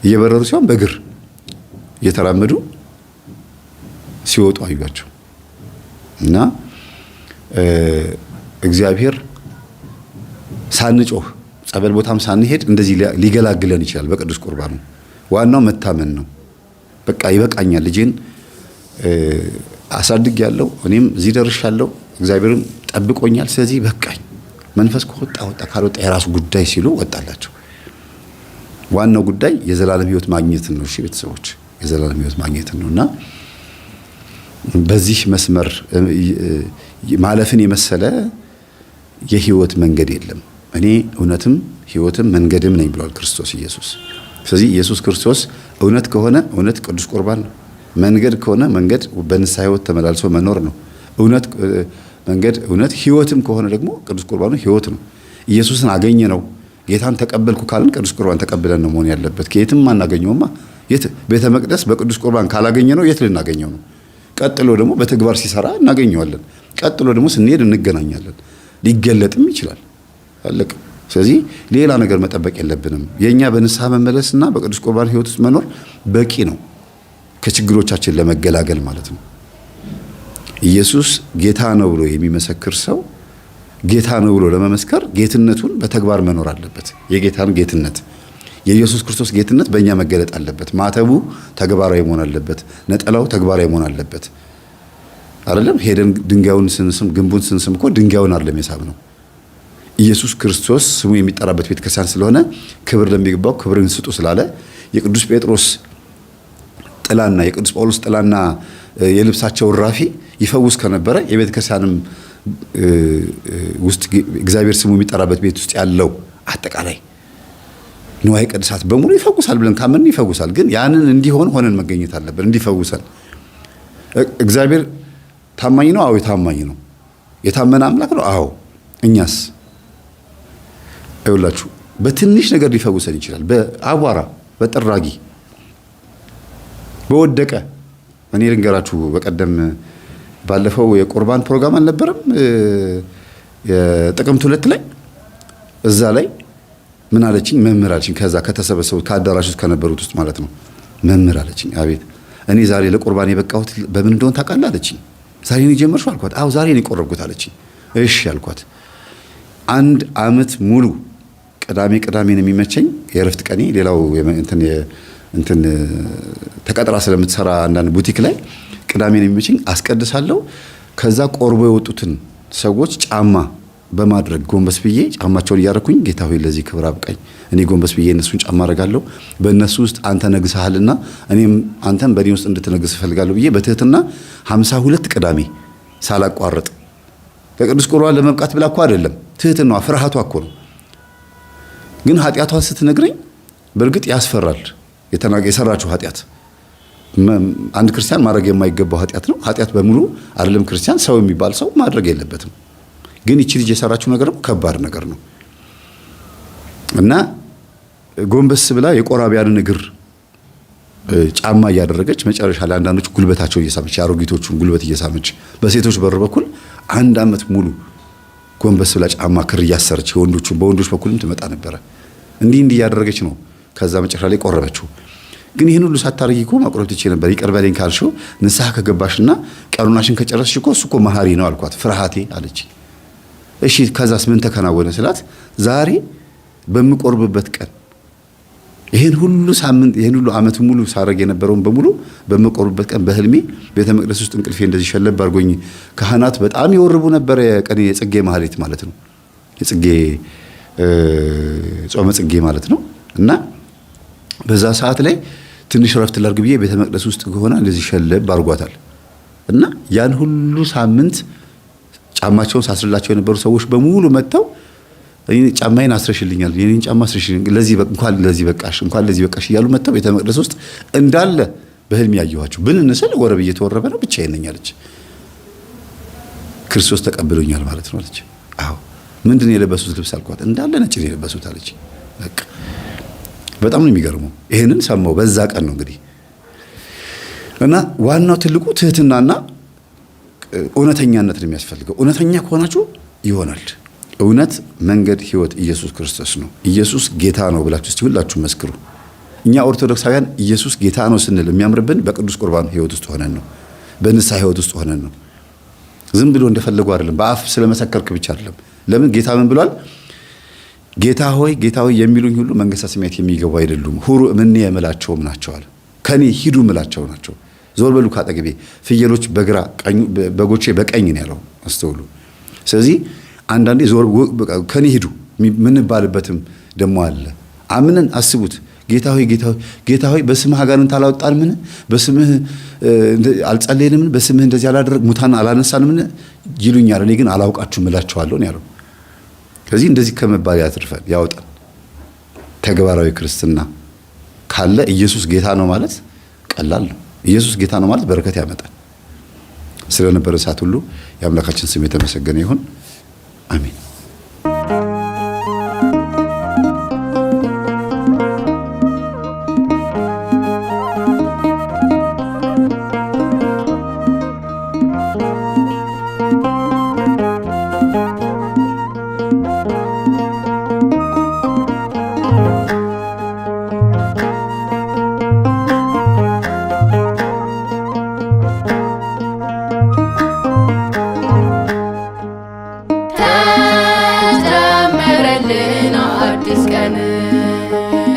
Speaker 1: እየበረሩ ሲሆን በእግር እየተራመዱ ሲወጡ አዩዋቸው። እና እግዚአብሔር ሳንጮህ ጸበል ቦታም ሳንሄድ እንደዚህ ሊገላግለን ይችላል። በቅዱስ ቁርባኑ ዋናው መታመን ነው። በቃ ይበቃኛል፣ ልጄን አሳድግ ያለው እኔም እዚህ ደርሻለሁ፣ እግዚአብሔርም ጠብቆኛል፣ ስለዚህ በቃኝ፣ መንፈስ ከወጣ ወጣ፣ ካልወጣ የራሱ ጉዳይ ሲሉ ወጣላቸው። ዋናው ጉዳይ የዘላለም ሕይወት ማግኘት ነው። እሺ ቤተሰቦች፣ የዘላለም ሕይወት ማግኘት ነውና በዚህ መስመር ማለፍን የመሰለ የሕይወት መንገድ የለም። እኔ እውነትም ሕይወትም መንገድም ነኝ ብሏል ክርስቶስ ኢየሱስ። ስለዚህ ኢየሱስ ክርስቶስ እውነት ከሆነ እውነት ቅዱስ ቁርባን ነው። መንገድ ከሆነ መንገድ በንስሐ ሕይወት ተመላልሶ መኖር ነው። እውነት መንገድ እውነት ሕይወትም ከሆነ ደግሞ ቅዱስ ቁርባኑ ሕይወት ነው። ኢየሱስን አገኘ ነው ጌታን ተቀበልኩ ካልን ቅዱስ ቁርባን ተቀብለን ነው መሆን ያለበት። ከየትም አናገኘውማ። የት ቤተ መቅደስ በቅዱስ ቁርባን ካላገኘ ነው የት ልናገኘው ነው? ቀጥሎ ደግሞ በተግባር ሲሰራ እናገኘዋለን። ቀጥሎ ደግሞ ስንሄድ እንገናኛለን። ሊገለጥም ይችላል። አለቀ። ስለዚህ ሌላ ነገር መጠበቅ የለብንም። የኛ በንስሐ መመለስና በቅዱስ ቁርባን ሕይወት ውስጥ መኖር በቂ ነው፣ ከችግሮቻችን ለመገላገል ማለት ነው። ኢየሱስ ጌታ ነው ብሎ የሚመሰክር ሰው ጌታ ነው ብሎ ለመመስከር ጌትነቱን በተግባር መኖር አለበት። የጌታን ጌትነት የኢየሱስ ክርስቶስ ጌትነት በእኛ መገለጥ አለበት። ማተቡ ተግባራዊ መሆን አለበት። ነጠላው ተግባራዊ መሆን አለበት። አይደለም ሄደን ድንጋዩን ስንስም ግንቡን ስንስም እኮ ድንጋዩን አይደለም የሳብ ነው። ኢየሱስ ክርስቶስ ስሙ የሚጠራበት ቤተክርስቲያን ስለሆነ ክብር ለሚገባው ክብርን ስጡ ስላለ የቅዱስ ጴጥሮስ ጥላና የቅዱስ ጳውሎስ ጥላና የልብሳቸው ራፊ ይፈውስ ከነበረ የቤተክርስቲያንም ውስጥ እግዚአብሔር ስሙ የሚጠራበት ቤት ውስጥ ያለው አጠቃላይ ንዋየ ቅድሳት በሙሉ ይፈውሳል ብለን ካመን ይፈውሳል። ግን ያንን እንዲሆን ሆነን መገኘት አለብን። እንዲፈውሰን እግዚአብሔር ታማኝ ነው። አዎ ታማኝ ነው። የታመነ አምላክ ነው። አዎ እኛስ አይውላችሁ በትንሽ ነገር ሊፈውሰን ይችላል። በአቧራ በጥራጊ በወደቀ እኔ ልንገራችሁ፣ በቀደም ባለፈው የቁርባን ፕሮግራም አልነበረም የጥቅምት 2 ላይ እዛ ላይ ምን አለችኝ? መምህር አለችኝ። ከዛ ከተሰበሰቡት ከአዳራሽ ውስጥ ከነበሩት ውስጥ ማለት ነው። መምህር አለችኝ፣ አቤት እኔ ዛሬ ለቁርባን የበቃሁት በምን እንደሆነ ታውቃለህ አለችኝ። ዛሬ ነው የጀመርሽው አልኳት። አዎ ዛሬ ነው የቆረብኩት አለችኝ። እሺ አልኳት። 1 ዓመት ሙሉ ቅዳሜ ነው የሚመቸኝ የእረፍት ቀኔ። ሌላው እንትን ተቀጥራ ስለምትሰራ አንዳንድ ቡቲክ ላይ ቅዳሜ ነው የሚመቸኝ። አስቀድሳለሁ። ከዛ ቆርቦ የወጡትን ሰዎች ጫማ በማድረግ ጎንበስ ብዬ ጫማቸውን እያረኩኝ ጌታ ሆይ ለዚህ ክብር አብቃኝ፣ እኔ ጎንበስ ብዬ እነሱን ጫማ አረጋለሁ፣ በእነሱ ውስጥ አንተ ነግሰሃልና እኔም አንተም በእኔ ውስጥ እንድትነግስ እፈልጋለሁ ብዬ በትህትና 52 ቅዳሜ ሳላቋርጥ ከቅዱስ ቁርባን ለመብቃት ብላ እኮ አይደለም፣ ትህትናዋ ፍርሃቷ እኮ ነው። ግን ኃጢአቷን ስትነግረኝ በእርግጥ ያስፈራል። የሰራችው ኃጢአት አንድ ክርስቲያን ማድረግ የማይገባው ኃጢአት ነው። ኃጢአት በሙሉ አይደለም ክርስቲያን ሰው የሚባል ሰው ማድረግ የለበትም። ግን እቺ ልጅ የሰራችው ነገር ነው፣ ከባድ ነገር ነው። እና ጎንበስ ብላ የቆራቢያንን እግር ጫማ እያደረገች መጨረሻ ላይ አንዳንዶች ጉልበታቸው እየሳመች የአሮጊቶቹን ጉልበት እየሳመች በሴቶች በር በኩል 1 ዓመት ሙሉ ጎንበስ ብላ ጫማ ክር እያሰረች በወንዶች በኩልም ትመጣ ነበረ። እንዲህ እያደረገች ነው። ከዛ መጨረሻ ላይ ቆረበችው። ግን ይህን ሁሉ ሳታረጊ እኮ ማቁረብ ትቼ ነበር። ይቅር በለኝ ካልሽው ንስሐ ከገባሽና ቀኑናሽን ከጨረስሽ እኮ እሱ እኮ መሐሪ ነው አልኳት። ፍርሃቴ አለች። እሺ ከዛስ ምን ተከናወነ ስላት ዛሬ በምቆርብበት ቀን ይሄን ሁሉ ሳምንት ይሄን ሁሉ ዓመት ሙሉ ሳረግ የነበረውን በሙሉ በምቆርብበት ቀን በህልሜ ቤተ መቅደስ ውስጥ እንቅልፌ እንደዚህ ሸለብ አድርጎኝ ካህናት በጣም ይወርቡ ነበር። የቀን የጽጌ ማህሌት ማለት ነው። የጽጌ ጾመ ጽጌ ማለት ነው። እና በዛ ሰዓት ላይ ትንሽ ረፍት ላድርግ ብዬ ቤተ መቅደስ ውስጥ ከሆነ እንደዚህ ሸለብ አድርጓታል። እና ያን ሁሉ ሳምንት ጫማቸውን ሳስርላቸው የነበሩ ሰዎች በሙሉ መጥተው ጫማዬን አስረሽልኛል፣ የኔን ጫማ አስረሽልኝ፣ እንኳን ለዚህ በቃሽ እያሉ መጥተው ቤተ መቅደስ ውስጥ እንዳለ በህልም ያየኋቸው ብንንስል ወረብ እየተወረበ ነው፣ ብቻዬን ነኝ አለች። ክርስቶስ ተቀብሎኛል ማለት ነው አለች። አዎ ምንድን ነው የለበሱት ልብስ አልኳት። እንዳለ ነጭ ነው የለበሱት አለች። በቃ በጣም ነው የሚገርመው። ይሄንን ሰማው በዛ ቀን ነው እንግዲህ። እና ዋናው ትልቁ ትህትናና እውነተኛነት ነው የሚያስፈልገው። እውነተኛ ከሆናችሁ ይሆናል። እውነት፣ መንገድ፣ ህይወት ኢየሱስ ክርስቶስ ነው። ኢየሱስ ጌታ ነው ብላችሁ እስቲ ሁላችሁ መስክሩ። እኛ ኦርቶዶክሳውያን ኢየሱስ ጌታ ነው ስንል የሚያምርብን በቅዱስ ቁርባን ህይወት ውስጥ ሆነን ነው፣ በንስሐ ህይወት ውስጥ ሆነን ነው። ዝም ብሎ እንደፈለጉ አይደለም፣ በአፍ ስለመሰከርክ ብቻ አይደለም። ለምን ጌታ ምን ብሏል? ጌታ ሆይ የሚሉኝ ሁሉ መንግሥተ ሰማያት የሚገቡ አይደሉም፣ ሁሩ እምኔ የምላቸውም ናቸዋል። ከኔ ሂዱ ምላቸው ናቸው። ዞር በሉ ካጠገቤ፣ ፍየሎች በግራ በጎቼ በቀኝ ነው ያለው አስተውሉ። ስለዚህ አንዳንዴ ዞር በቃ ከኔ ሂዱ ምንባልበትም ደሞ አለ። አምነን አስቡት። ጌታ ሆይ በስምህ አጋንንት አላወጣንምን? በስምህ አልጸለይንምን? በስምህ እንደዚህ አላደረግ ሙታን አላነሳንምን? ይሉኛል። እኔ ግን አላውቃችሁም እላችኋለሁ ነው ያለው። ስለዚህ እንደዚህ ከመባል ያትርፈን ያወጣን። ተግባራዊ ክርስትና ካለ ኢየሱስ ጌታ ነው ማለት ቀላል ነው። ኢየሱስ ጌታ ነው ማለት በረከት ያመጣል። ስለነበረ ሰዓት ሁሉ የአምላካችን ስም የተመሰገነ ይሁን። አሜን።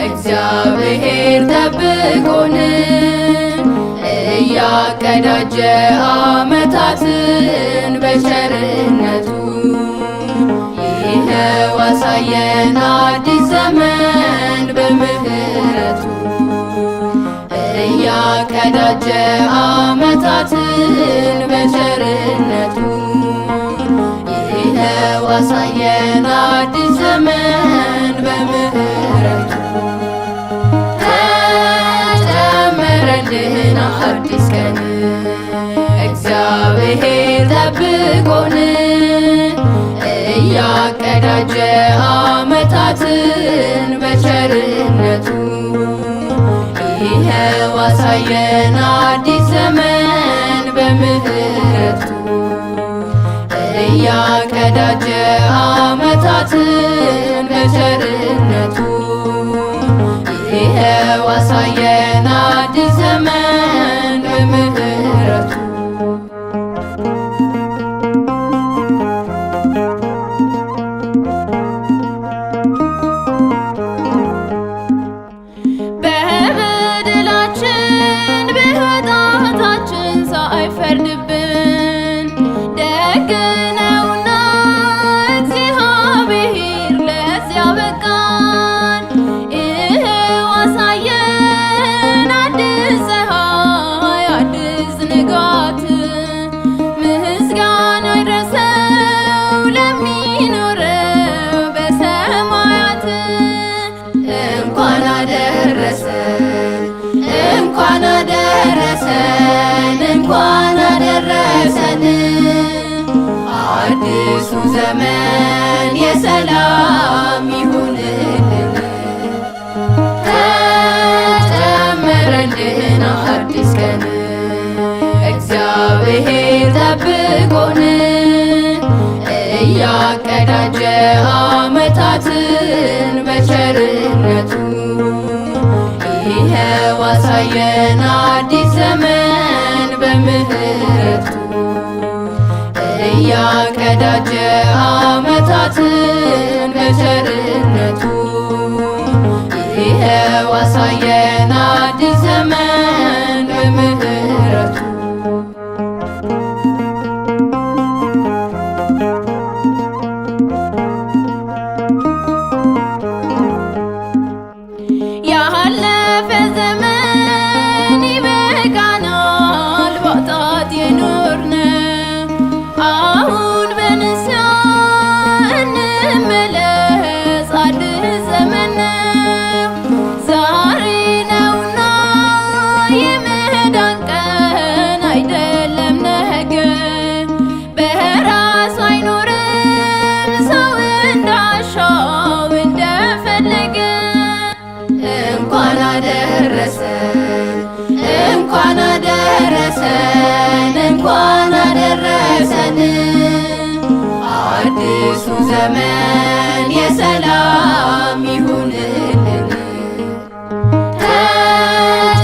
Speaker 2: እግዚአብሔር ጠብቆን እያቀዳጀ ዓመታትን በቸርነቱ ይኸው አሳየን አዲስ ዘመን በምህረቱ እያቀዳጀ ዓመታትን በቸርነቱ ይኸው አሳየን አዲስ ዘመን በምህረቱ ተጨመረልን አዲስ ቀን እግዚአብሔር ጠብቆን እያቀዳጀ ዓመታትን በቸርነቱ ይኸው አሳየን አዲስ ዘመን በምህረቱ እያቀዳጀ ዓመታትን በቸርነቱ ይኸው አሳየን አዲስ ዘመን በምህረቱ በበደላችን በኃጢአታችን ሳይፈርድብን ደግ ነውና እግዚአብሔር ለዚያ በቃን። ይኸው አሳየን አዲስ ፀሐይ አዲስ ንጋት ምስጋና ይድረሰው ለሚኖረው በሰማያት። እንኳን አደረሰን እንኳን አደረሰን እንኳን አደረሰን አዲሱ ዘመን የሰላም ይሁንልን። ተጨመረልን አዲስ ቀን እግዚአብሔር ጠብቆን እያቀዳጀ ዓመታትን በቸርነቱ ይኸው አሳየን አዲስ ዘመን በምህረቱ እያቀዳጀ ዓመታትን በቸርነቱ ይኸው አሳየን አዲስ ዘመን በምህረቱ ያለፈ ዘመን ይበቃናል ባጣት የኖርነው አሁን በንስሐ እንመለስ አዲስ ዘመን ነው ዛሬ ነውና የመዳን ቀን አይደለም ነገ። በራሱ አይኖርም ሰው እንዳሻው እንደፈለገ። እንኳን አደረሰን እንኳን አደረሰን እንኳን አደረሰን አዲሱ ዘመን የሰላም ይሁንልን።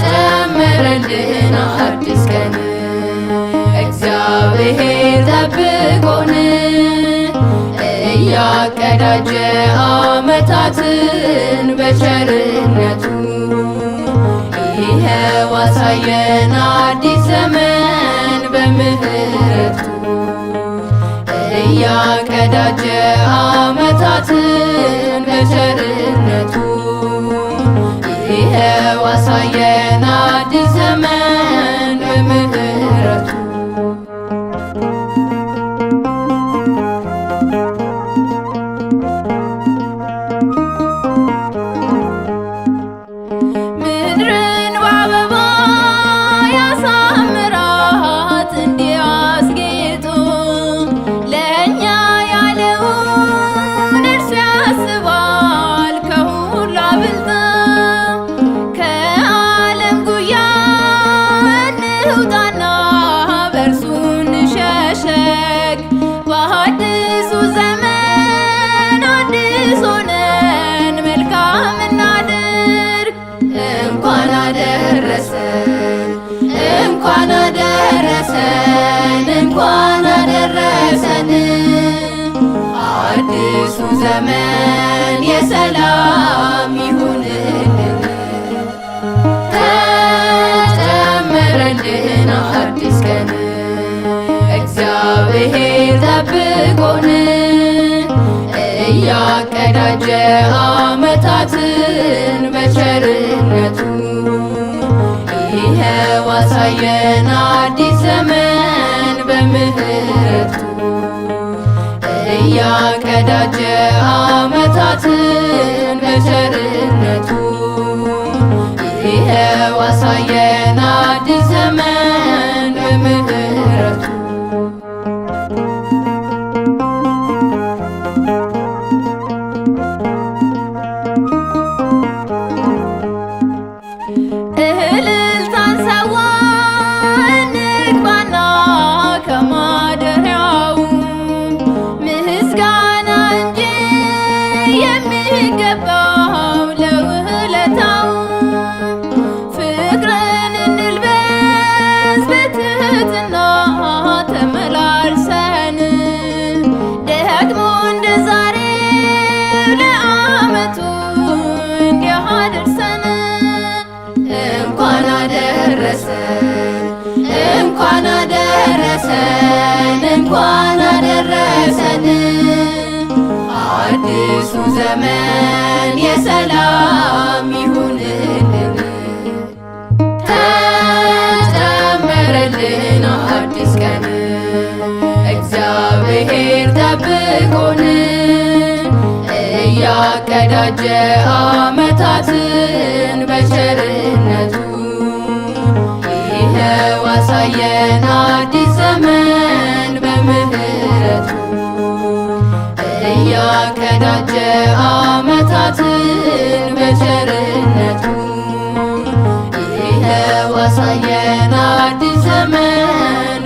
Speaker 2: ተጨመረልን አዲስ ቀን እግዚአብሔር ጠብቆን እያቀዳጀ ዓመታትን በቸርነቱ ይኸው አሳየን አዲስ ዘመን በምህረቱ እያቀዳጀ ዓመታትን በቸርነቱ ይኸው አሳየን አዲስ ዘመን በምህረቱ። ምድርን በአበባ ያሳምራት እንዲያስጌጡ ለእኛ ያለውን እርሱ ያስባል ከሁሉ አብልጦ። ከዓለም ጉያ እንውጣና በእርሱ እንሸሸግ፣ በአዲሱ ዘመን አዲስ ሆነን መልካም እናድርግ። እንኳን አደረሰን እንኳን አደረሰን እንኳን አደረሰን። አዲሱ ዘመን የሰላም ይሁንልን። ተጨመረልን አዲስ ቀን እግዚአብሔር ጠብቆን እያቀዳጀ ዓመታትን በቸርነቱ ይኸው አሳየን አዲስ ዘመን በምህረቱ። እያቀዳጀ ዓመታትን በቸርነቱ ይኸው አሳየን አዲስ ዘመን በምህረቱ። እልልታን ሰዋ እንግባና ከማደሪያው ምስጋና እንጂ የሚገባው ለውለታው። ፍቅርን እንልበስ በትህትና ተመላልሰን ደግሞ እንደ ዛሬው ለዓመቱ እንዲያደርሰን። እንኳን አደረሰን እንኳን አደረሰን እንኳን አደረሰን። አዲሱ ዘመን የሰላም ይሁንልን። ተጨመረልን አዲስ ቀን እግዚአብሔር ጠብቆን እያቀዳጀ ዓመታትን በቸርነቱ ይኸው አሳየን አዲስ ዘመን በምህረቱ። እያቀዳጀ ዓመታትን በቸርነቱ ይኸው አሳየን አዲስ ዘመን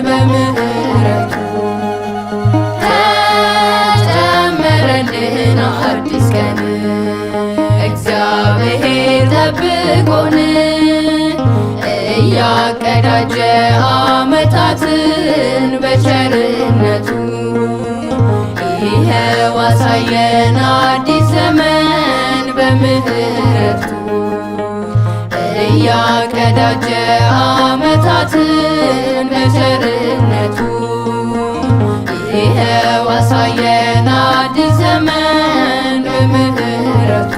Speaker 2: በምህረቱ። ተጨመረልን አዲስ ቀን እግዚአብሔር ጠብቆን እያቀዳጀ ዓመታትን በቸርነቱ ይኸው አሳየን አዲስ ዘመን በምህረቱ። እያቀዳጀ ዓመታትን በቸርነቱ ይኸው አሳየን አዲስ ዘመን በምህረቱ።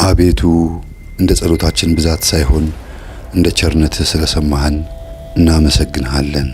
Speaker 1: አቤቱ እንደ ጸሎታችን ብዛት ሳይሆን እንደ ቸርነትህ ስለሰማህን እናመሰግንሃለን።